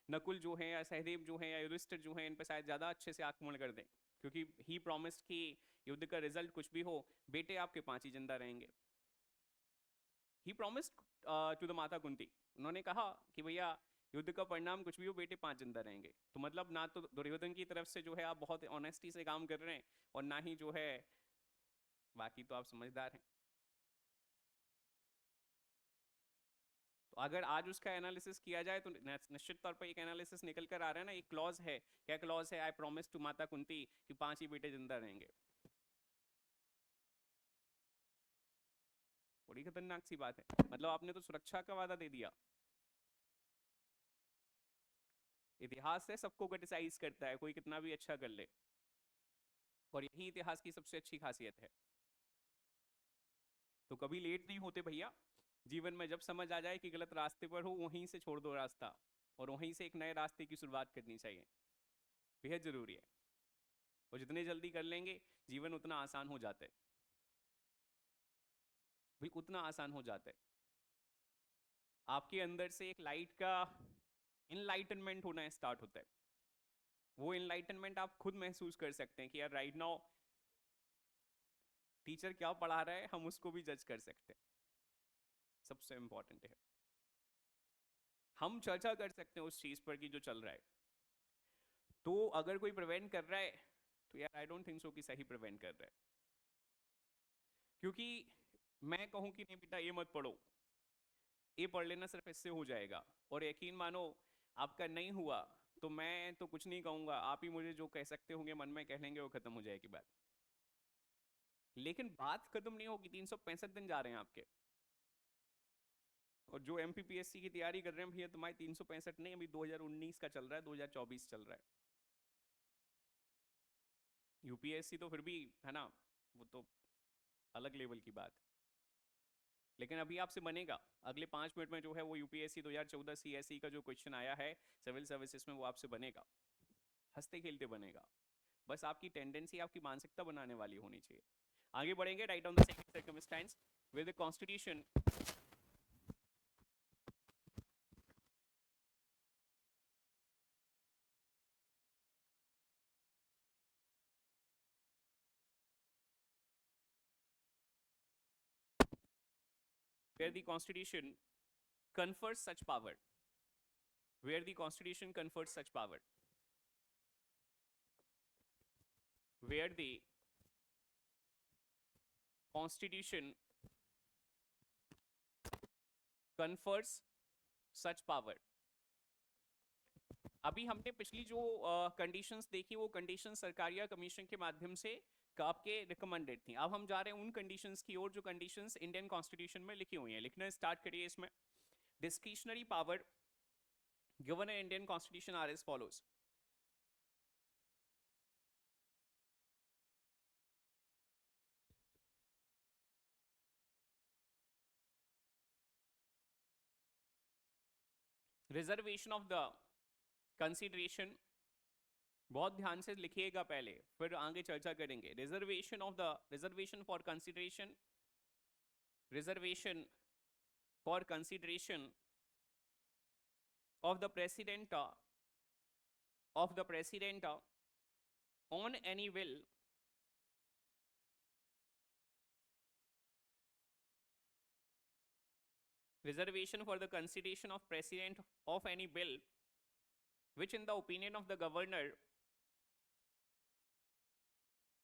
A: नकुल जो है या सहदेव जो है या युधिष्ठिर जो है, इन पर शायद ज्यादा अच्छे से आक्रमण कर दें, क्योंकि ही प्रॉमिस्ड कि युद्ध का रिजल्ट कुछ भी हो, बेटे आपके 5 ही जिंदा रहेंगे। ही प्रॉमिस्ड टू द माता कुंती, उन्होंने कहा कि भैया युद्ध का परिणाम कुछ भी हो, बेटे 5 जिंदा रहेंगे, तो मतलब ना तो दुर्योधन की तरफ से जो है आप बहुत ऑनेस्टी से काम कर रहे हैं, और ना ही जो है बाकी तो आप समझदार हैं। तो अगर आज उसका एनालिसिस किया जाए तो निश्चित तौर पर एक एनालिसिस निकल कर आ रहा है ना, एक क्लॉज है, क्या क्लॉज है, आई प्रॉमिस टू माता कुंती कि 5 ही बेटे जिंदा रहेंगे। बड़ी खतरनाक सी बात है, मतलब आपने तो सुरक्षा का वादा दे दिया। इतिहास है सबको क्रिटिसाइज करता है, कोई कितना भी अच्छा कर ले, और यही इतिहास की सबसे अच्छी खासियत है। तो कभी लेट नहीं होते भैया, जीवन में जब समझ आ जाए कि गलत रास्ते पर हो, वहीं से छोड़ दो रास्ता, और वहीं से एक नए रास्ते की शुरुआत करनी चाहिए, बेहद जरूरी है। और जितने जल्दी कर लेंगे जीवन उतना आसान हो जाता है, भाई उतना आसान हो जाता है। आपके अंदर से एक लाइट का इनलाइटनमेंट होना स्टार्ट होता है, वो इनलाइटनमेंट आप खुद महसूस कर सकते हैं कि यार राइट नाउ टीचर क्या पढ़ा रहा है हम उसको भी जज कर सकते हैं, सबसे इंपॉर्टेंट है हम चर्चा कर सकते हैं उस चीज पर कि जो चल रहा है। तो अगर कोई प्रिवेंट कर रहा है तो यार आई डोंट थिंक सो कि सही प्रिवेंट कर रहा है, क्योंकि मैं कहूं कि नहीं बेटा ये मत पढ़ो, ये पढ़ लेना सिर्फ इससे हो जाएगा, और यकीन मानो आपका नहीं हुआ तो मैं तो कुछ नहीं कहूंगा, आप ही मुझे जो कह सकते होंगे मन में कह लेंगे, वो खत्म हो जाएगी बात। लेकिन बात खत्म नहीं होगी, 365 दिन जा रहे हैं आपके, और जो एमपीपीएससी की तैयारी कर रहे हैं भैया तुम्हारी 365 नहीं, अभी 2019 का चल रहा है, 2024 चल रहा है। यूपीएससी तो फिर भी है ना, वो तो अलग लेवल की बात, लेकिन अभी आपसे बनेगा अगले 5 मिनट में जो है वो यूपीएससी 2014 सीएसई का जो क्वेश्चन आया है सिविल सर्विसेज में, वो आपसे बनेगा, हंसते खेलते बनेगा, बस आपकी टेंडेंसी आपकी मानसिकता बनाने वाली होनी चाहिए। आगे बढ़ेंगे, right on the second circumstance with the constitution where the constitution confers such power, where the constitution confers such power, where the constitution confers such power. अभी हमने पिछली जो कंडीशंस देखी वो कंडीशन सरकार या कमीशन के माध्यम से आपके रिकमेंडेड थी. अब हम जा रहे हैं उन कंडीशंस की ओर जो कंडीशंस इंडियन कॉन्स्टिट्यूशन में लिखी हुई हैं. लिखना स्टार्ट करिए. इसमें discretionary power given in Indian constitution are as follows. Reservation of the consideration, बहुत ध्यान से लिखिएगा पहले, फिर आगे चर्चा करेंगे. Reservation for consideration, reservation for consideration of the president on any bill reservation for the consideration of president of any bill which in the opinion of the governor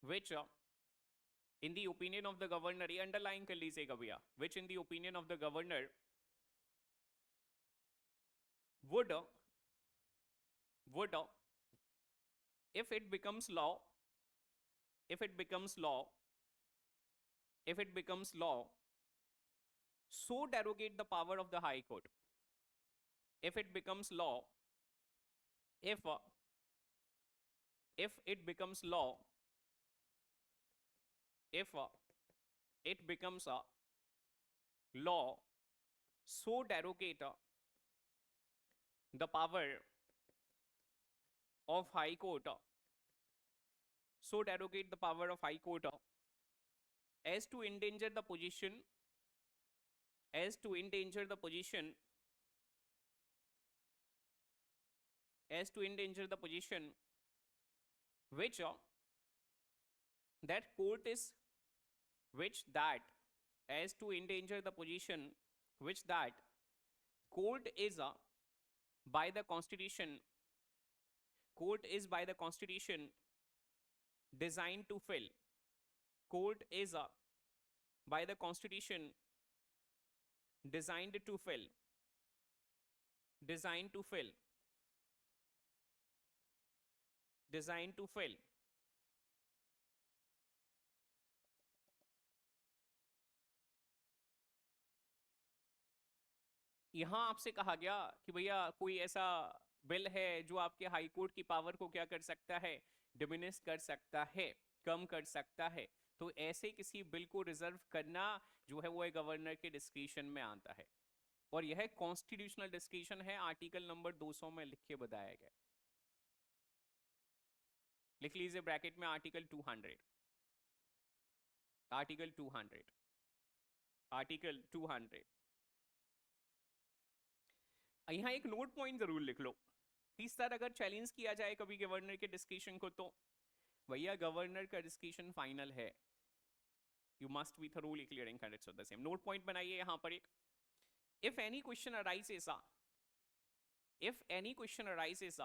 A: which in the opinion of the governor, ये underline कर लीजिएगा भैया, which in the opinion of the governor would if it becomes law so derogate the power of the high court. If it becomes law, if it becomes law, if it becomes a law, so derogate the power of high court, so derogate the power of high court as to endanger the position, as to endanger the position, as to endanger the position which that court is, which that, as to endanger the position which that court is by the constitution, court is by the constitution designed to fill, court is by the constitution designed to fill, designed to fill, designed to fill यहां आपसे कहा गया कि भैया कोई ऐसा बिल है जो आपके हाई कोर्ट की पावर को क्या कर सकता है, डिमिनिश कर सकता है, कम कर सकता है. तो ऐसे किसी बिल को रिजर्व करना जो है वो है गवर्नर के डिस्क्रिशन में आता है और यह कॉन्स्टिट्यूशनल डिस्क्रिशन है. आर्टिकल नंबर 200 में लिख के बताया गया. लिख लीजिए ब्रैकेट में आर्टिकल 200, आर्टिकल 200, आर्टिकल 200. यहाँ एक नोट पॉइंट जरूर लिख लो. इस तरह अगर चैलेंज किया जाए कभी गवर्नर के डिस्क्रिशन को तो भैया गवर्नर का डिस्क्रिशन फाइनल है. You must be thoroughly clearing conducts of the same. Note point बनाइए यहाँ पर एक. If any question arises, if any question arises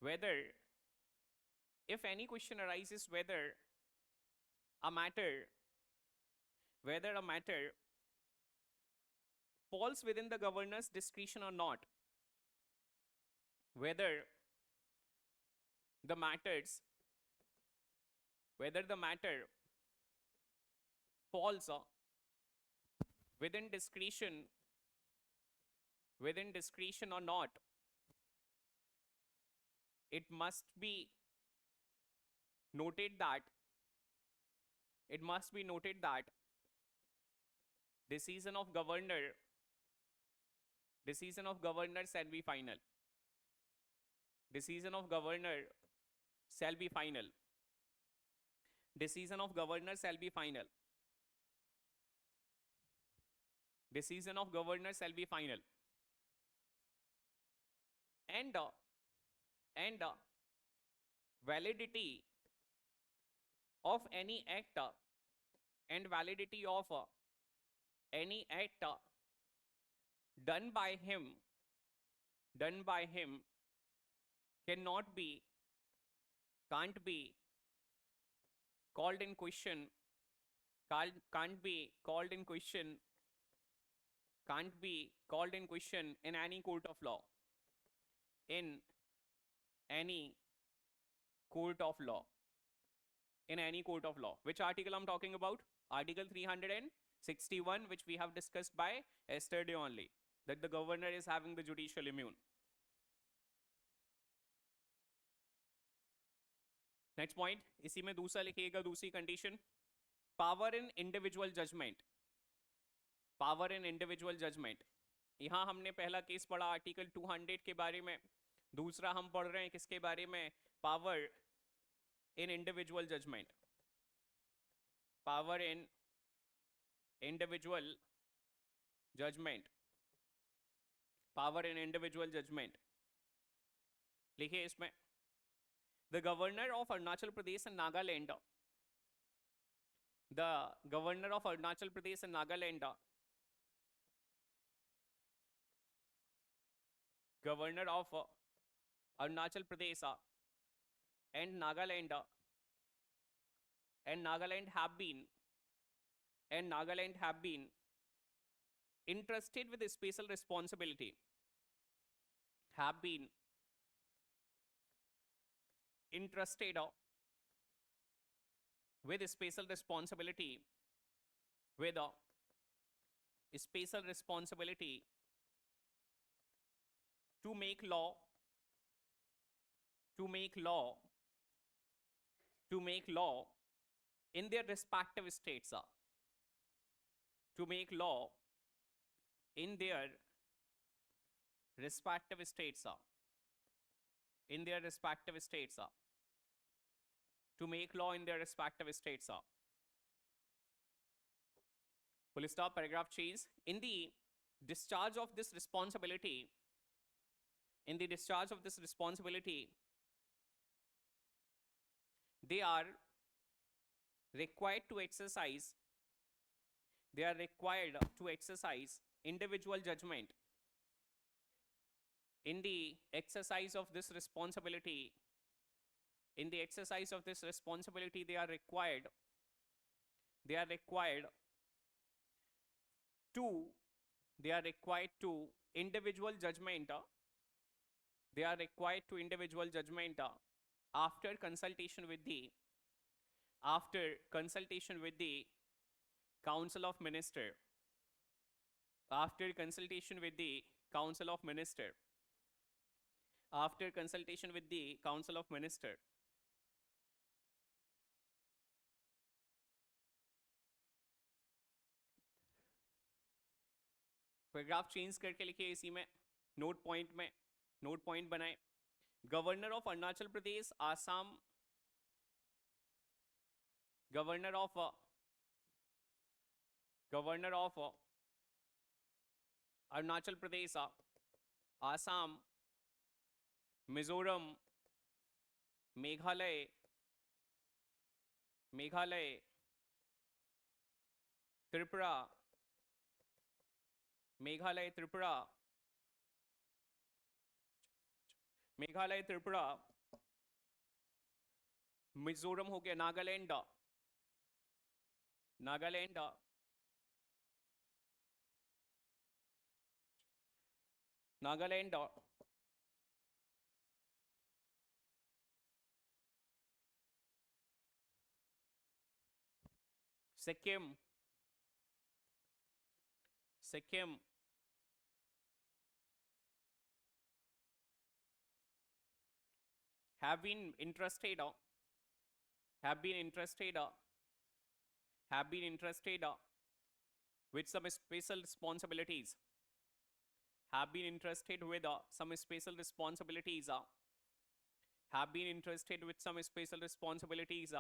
A: whether, if any question arises whether a matter, whether a matter falls within the governor's discretion or not, whether the matters, whether the matter falls within discretion, within discretion or not, it must be noted that, it must be noted that decision of governor, decision of governor shall be final, decision of governor shall be final, decision of governor shall be final, decision of governor shall be final, and validity of any act and validity of any act done by him cannot be, can't be called in question, can't be called in question, can't be called in question in any court of law. In any court of law. In any court of law. Which article I'm talking about? Article 361, which we have discussed by yesterday only, that the governor is having the judicial immune. Next point, इसी में दूसरा लिखिएगा, दूसरी condition, power in individual judgement. Power in individual judgement. यहां हमने पहला केस पढ़ा आर्टिकल 200 के बारे में, दूसरा हम पढ़ रहे हैं किसके बारे में? Power in individual judgement. Power in individual judgement. Power in individual judgement लिखिए इसमें, the governor of Arunachal Pradesh and Nagaland, the governor of Arunachal Pradesh and Nagaland, governor of Arunachal Pradesh and Nagaland have been entrusted with a special responsibility, have been entrusted with a special responsibility, with a special responsibility to make law, to make law, to make law in their respective states, to make law in their respective states, in their respective states, to make law in their respective states. Full stop, paragraph change. In the discharge of this responsibility, in the discharge of this responsibility, they are required to exercise, they are required to exercise individual judgment. In the exercise of this responsibility, in the exercise of this responsibility, they are required to individual judgment, they are required to individual judgment after consultation with the council of minister, after consultation with the council of minister, after consultation with the council of minister. Paragraph change करके लिखिए इसी में, नोट पॉइंट में, नोट पॉइंट बनाए. Governor of Arunachal Pradesh, Assam, governor of Arunachal Pradesh, Assam, Mizoram, Meghalaya, Tripura, Meghalaya, Tripura, Mizoram हो गया, Nagaland, Sikkim, have been entrusted with some special responsibilities, have been entrusted with some special responsibilities, have been entrusted with some special responsibilities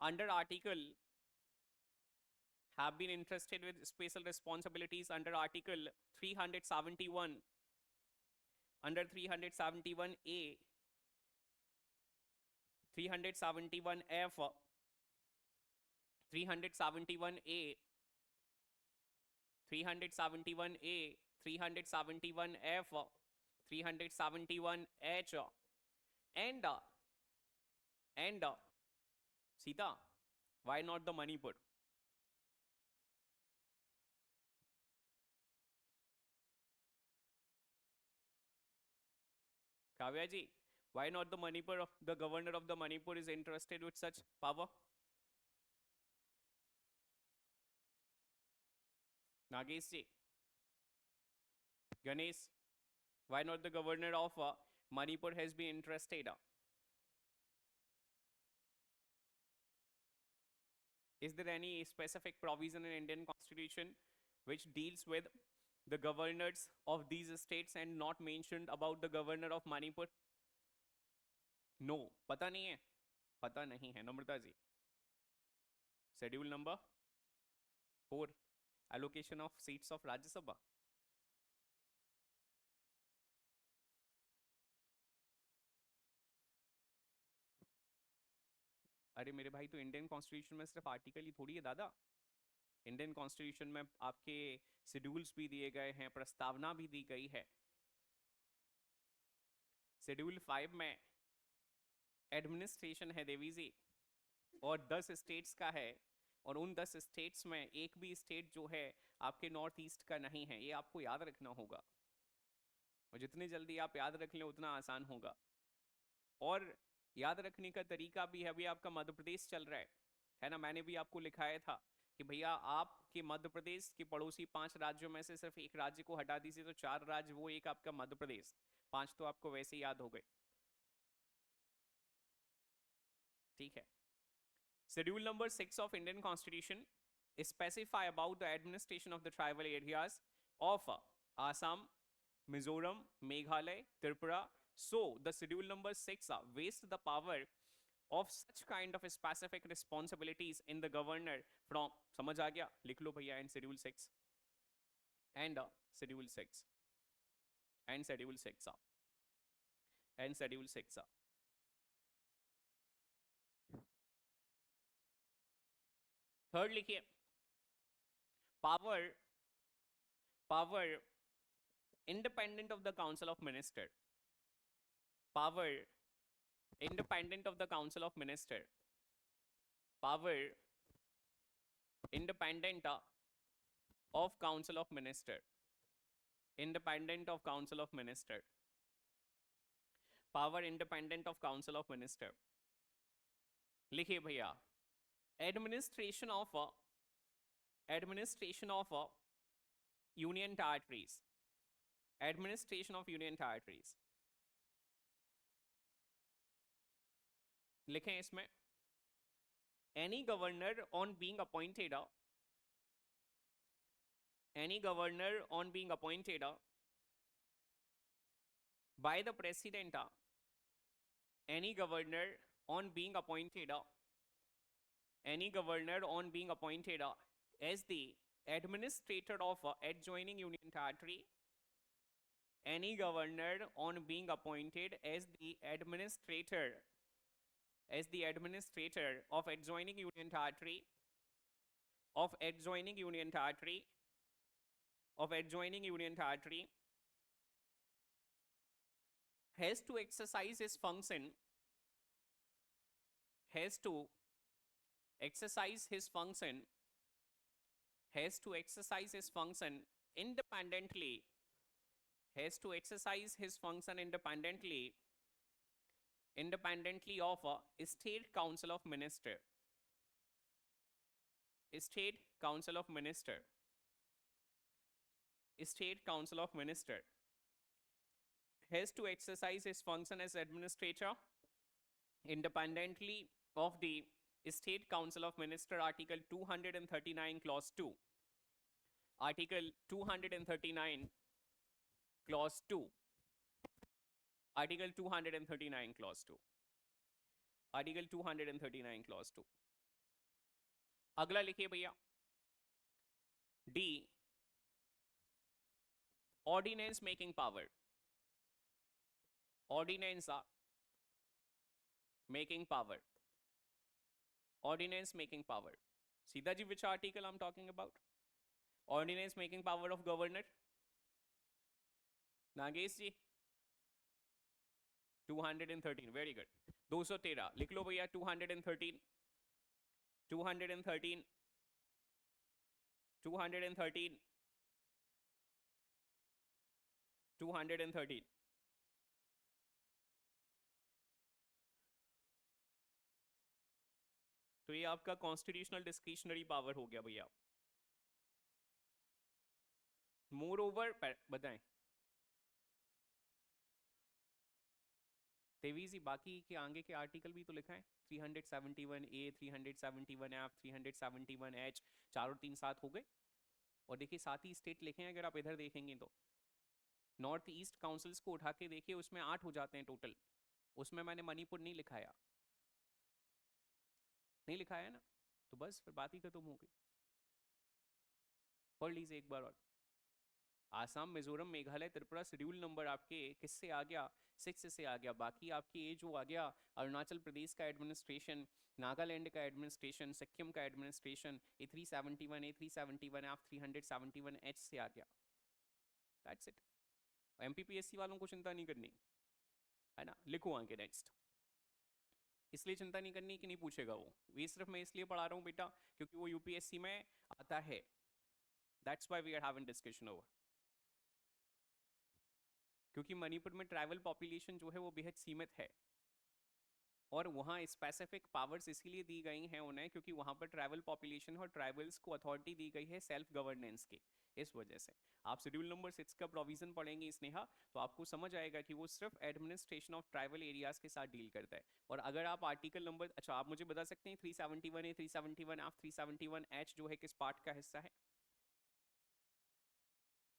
A: under article, have been entrusted with special responsibilities under article 371, under 371A, 371F, 371A, 371A, 371F, 371H, and Sita, why not the Manipur? Kavya ji, why not the Manipur? The governor of the Manipur is interested with such power. Nagesh ji, Ganesh, why not the governor of Manipur has been interested? Is there any specific provision in Indian Constitution which deals with the governors of these states and not mentioned about the governor of Manipur? No, पता नहीं है, पता नहीं है नम्रता जी. Schedule number 4, allocation of seats of Rajya Sabha. अरे मेरे भाई, तो इंडियन कॉन्स्टिट्यूशन में सिर्फ आर्टिकल ही थोड़ी है दादा. इंडियन कॉन्स्टिट्यूशन में आपके शेड्यूल्स भी दिए गए हैं, प्रस्तावना भी दी गई है. शेड्यूल 5 में एडमिनिस्ट्रेशन है देवी जी, और 10 स्टेट्स का है, और उन 10 स्टेट्स में एक भी स्टेट जो है आपके नॉर्थ ईस्ट का नहीं है. ये आपको याद रखना होगा, और जितनी जल्दी आप याद रख लें उतना आसान होगा. और याद रखने का तरीका भी है, अभी आपका मध्य प्रदेश चल रहा है ना. मैंने भी आपको लिखाया था कि भैया आपके मध्य प्रदेश के पड़ोसी 5 राज्यों में से सिर्फ एक राज्य को हटा दीजिए तो 4 राज्य, वो एक आपका मध्य प्रदेश, 5 तो आपको वैसे ही याद हो गए. ठीक है. Schedule number 6 of Indian Constitution specify about the administration of the tribal areas of Assam, Mizoram, Meghalaya, Tripura. So the schedule number 6 wastes the power of such kind of specific responsibilities in the governor from, समझ आ गया, लिख लो भैया, and schedule 6 and schedule 6 and schedule 6 and schedule 6. Third लिखिए, power independent of the Council of Minister. Power independent of the Council of Minister. Power independent of Council of Minister. Independent of Council of Minister. Power independent of Council of Minister. लिखिए भैया, administration of union territories. Administration of union territories. लिखें इसमें, any governor on being appointed by the president, any governor on being appointed as the administrator of adjoining union territory, any governor on being appointed as the administrator of adjoining union territory has to exercise his function independently of a state council of minister. State council of minister has to exercise his function as administrator independently of the State Council of Minister. Article 239 clause 2. Article 239 clause 2. Article 239 clause 2. Article 239 clause 2. अगला लिखिए भैया, D, ordinance making power. Ordinance making power. Ordinance making power. Sita ji, which article I'm talking about? Ordinance making power of governor Nagesh ji 213, very good. 213 लिख लो भैया, 213, 213, 213, 213। तो ये आपका कॉन्स्टिट्यूशनल डिस्क्रिशनरी पावर हो गया भैया। मोर ओवर बताएं तेवीज ही, बाकी के आगे के आर्टिकल भी तो लिखा है, 371A, 371F, 371H, 4 और 3 7 हो गए। और देखिए साथ ही स्टेट लिखे हैं, अगर आप इधर देखेंगे तो नॉर्थ ईस्ट काउंसिल्स को उठा के देखिए, उसमें 8 हो जाते हैं टोटल। उसमें मैंने मणिपुर नहीं लिखाया, नहीं लिखाया ना, तो बस फिर बात ही खत्म हो गई। पढ़ लीजिए एक बार और। आसाम, मिजोरम, मेघालय, त्रिपुरा शेड्यूल नंबर आपके किससे आ गया, 6 से आ गया। बाकी आपके ये जो आ गया अरुणाचल प्रदेश का एडमिनिस्ट्रेशन, नागालैंड का एडमिनिस्ट्रेशन, सिक्किम का एडमिनिस्ट्रेशन, ये 371, A371, F371H से आ गया। That's it. एमपीपीएससी वालों को चिंता नहीं करनी है ना, लिखो आगे नेक्स्ट। इसलिए चिंता नहीं करनी कि नहीं पूछेगा वो, ये सिर्फ मैं इसलिए पढ़ा रहा हूँ बेटा क्योंकि वो यूपीएससी में आता है। That's why we are having discussion over. क्योंकि मणिपुर में ट्राइबल पॉपुलेशन जो है वो बेहद सीमित है, और वहाँ स्पेसिफिक पावर्स इसीलिए दी गई हैं उन्हें क्योंकि वहाँ पर ट्राइबल पॉपुलेशन और ट्राइबल्स को अथॉरिटी दी गई है सेल्फ गवर्नेंस की। इस वजह से आप शेड्यूल नंबर 6 का प्रोविजन पढ़ेंगे स्नेहा, तो आपको समझ आएगा कि वो सिर्फ एडमिनिस्ट्रेशन ऑफ ट्राइबल एरियाज के साथ डील करता है। और अगर आप आर्टिकल नंबर, अच्छा आप मुझे बता सकते हैं 371A, 371F, 371H जो है किस पार्ट का हिस्सा है?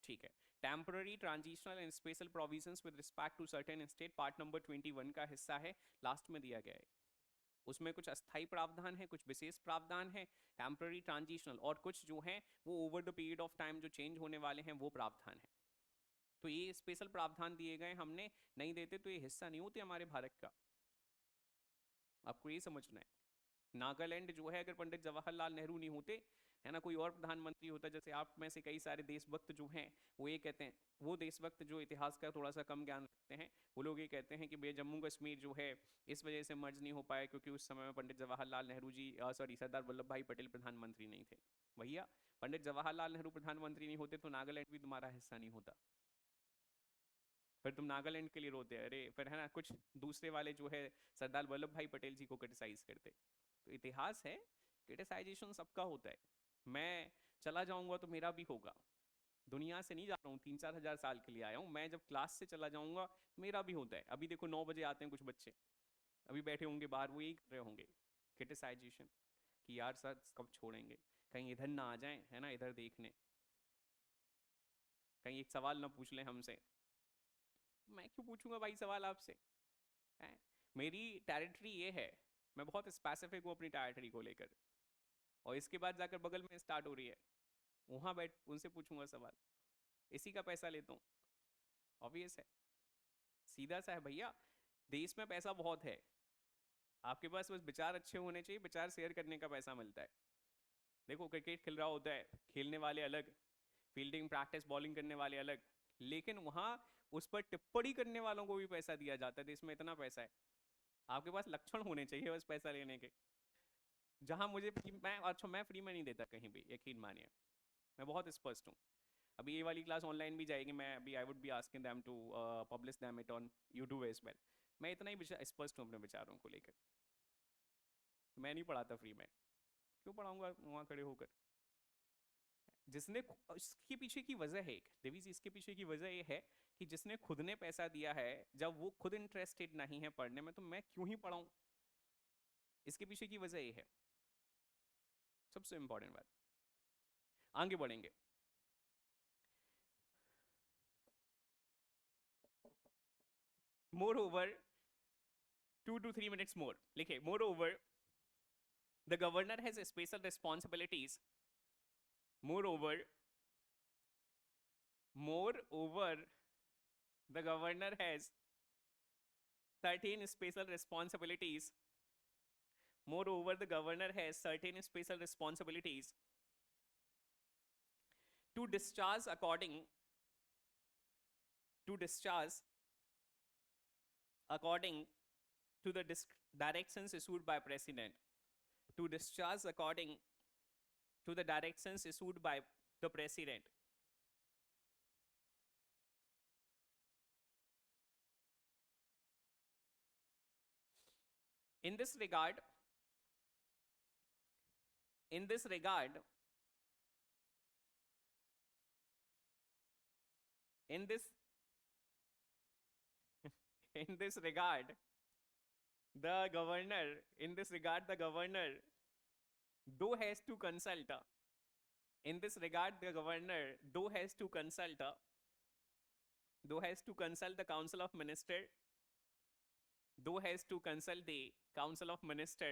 A: ठीक है, temporary, transitional and special provisions with respect to certain state, part number 21 का हिस्सा है, लास्ट में दिया गया है। उसमें कुछ अस्थायी प्रावधान है, कुछ विशेष प्रावधान है, टेम्पररी, ट्रांजिशनल, और कुछ जो है वो over the period of time जो चेंज होने वाले हैं वो प्रावधान है। तो ये स्पेशल प्रावधान दिए गए, हमने नहीं देते तो ये हिस्सा नहीं होते हमारे भारत का, आपको ये समझना है। नागालैंड जो है, अगर पंडित जवाहरलाल नेहरू नहीं होते है ना, कोई और प्रधानमंत्री होता, जैसे आप में से कई सारे देशभक्त जो हैं वो ये कहते हैं, वो देशभक्त जो इतिहास का थोड़ा सा कम ज्ञान रखते हैं, वो लोग ये कहते हैं कि भैया जम्मू कश्मीर जो है इस वजह से मर्ज नहीं हो पाया क्योंकि उस समय में पंडित जवाहरलाल नेहरू जी, सॉरी सरदार वल्लभ भाई पटेल प्रधानमंत्री नहीं थे। भैया पंडित जवाहरलाल नेहरू प्रधानमंत्री नहीं होते तो नागालैंड भी तुम्हारा हिस्सा नहीं होता, फिर तुम नागालैंड के लिए रोते, अरे फिर है ना, कुछ दूसरे वाले जो है सरदार वल्लभ भाई पटेल जी को क्रिटिसाइज करते। तो इतिहास है, क्रिटिसाइजेशन सबका होता है। मैं चला जाऊंगा तो मेरा भी होगा, दुनिया से नहीं जा रहा हूँ, 3-4 हजार साल के लिए आया हूँ, मैं जब क्लास से चला जाऊंगा मेरा भी होता है। अभी देखो 9 बजे आते हैं कुछ बच्चे, अभी बैठे होंगे बाहर, वो यही कर रहे होंगे क्रिटिसाइजेशन कि यार सर कब छोड़ेंगे, कहीं इधर ना आ जाए है ना, इधर देखने, कहीं एक सवाल ना पूछ लें हमसे। मैं क्यों पूछूंगा भाई सवाल आपसे, है? मेरी टेरिटरी ये है, मैं बहुत स्पेसिफिक हूँ अपनी टेरिटरी को लेकर, और इसके बाद जाकर बगल में स्टार्ट हो रही है, वहां बैठ उनसे पूछूंगा सवाल, इसी का पैसा लेता हूँ। ऑब्वियस है, सीधा सा है भैया, देश में पैसा बहुत है, आपके पास बस विचार अच्छे होने चाहिए, विचार शेयर करने का पैसा मिलता है। देखो क्रिकेट खेल रहा होता है, खेलने वाले अलग, फील्डिंग प्रैक्टिस बॉलिंग करने वाले अलग, लेकिन वहां उस पर टिप्पणी करने वालों को भी पैसा दिया जाता है, देश में इतना पैसा है। आपके पास लक्षण होने चाहिए बस पैसा लेने के। जहां मुझे मैं, अच्छा मैं फ्री में नहीं देता कहीं भी, यकीन मानिए, मैं बहुत स्पष्ट हूँ। अभी ये वाली क्लास ऑनलाइन भी जाएगी, मैं अभी I would be asking them to publish them it on YouTube as well. मैं इतना ही स्पष्ट हूँ अपने विचारों को लेकर, मैं नहीं पढ़ाता फ्री में, क्यों पढ़ाऊंगा वहाँ खड़े होकर। जिसने इसके पीछे की वजह है, एक देवी जी, इसके पीछे की वजह ये है कि जिसने खुद ने पैसा दिया है, जब वो खुद इंटरेस्टेड नहीं है पढ़ने में, तो मैं क्यों ही पढ़ाऊं, इसके पीछे की वजह ये है, सबसे इंपॉर्टेंट बात। आगे बढ़ेंगे, मोर ओवर 2 to 3 minutes मोर लिखे, more over the governor has special responsibilities, more over the governor has 13 special responsibilities. Moreover, the governor has certain special responsibilities to discharge according to discharge according to the directions issued by president, to discharge according to the directions issued by the president. In this regard, in this regard, in this in this regard, the governor, in this regard, the governor though has to consult, in this regard, the governor though has to consult, though has to consult the council of minister, though has to consult the council of minister,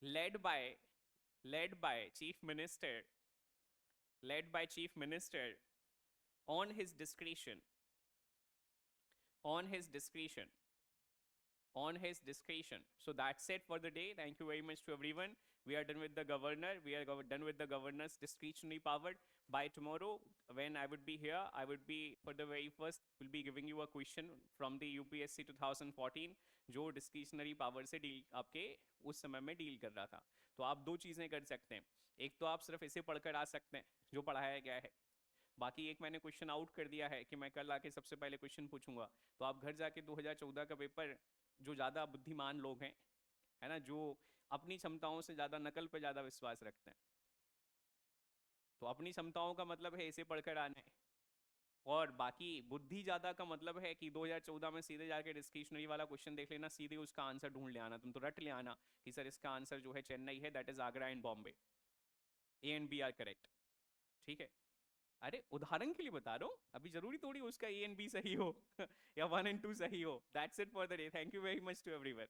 A: led by chief minister, led by chief minister, on his discretion, on his discretion, on his discretion. So that's it for the day. Thank you very much to everyone. We are done with the governor. We are done with the governor's discretionary power. By tomorrow, when I would be here, I would be, for the very first, will be giving you a question from the UPSC 2014, जो डिस्क्रिशनरी पावर से डील आपके उस समय में डील कर रहा था. तो आप दो चीज़ें कर सकते हैं. एक तो आप सिर्फ ऐसे पढ़कर आ सकते हैं जो पढ़ाया गया है. बाकी एक मैंने क्वेश्चन आउट कर दिया है कि मैं कल आके सबसे पहले क्वेश्चन पूछूंगा. तो आप घर जाके 2014 का पेपर, जो ज़्यादा बुद्धिमान लोग हैं, है ना, जो अपनी क्षमताओं से ज़्यादा नकल पे ज़्यादा विश्वास रखते हैं, तो अपनी क्षमताओं का मतलब है इसे पढ़कर आना है. और बाकी बुद्धि ज़्यादा का मतलब है कि 2014 में सीधे जाके डिस्क्रिशनरी वाला क्वेश्चन देख लेना, सीधे उसका आंसर ढूंढ ले आना. तुम तो रट ले आना कि सर इसका आंसर जो है चेन्नई है, that is Agra and Bombay. A and B are correct. ठीक है. अरे उदाहरण के लिए बता रहा हूँ, अभी जरूरी थोड़ी उसका ए एंड बी सही हो या 1 and 2 सही हो. That's it for the day. Thank you very much to everyone.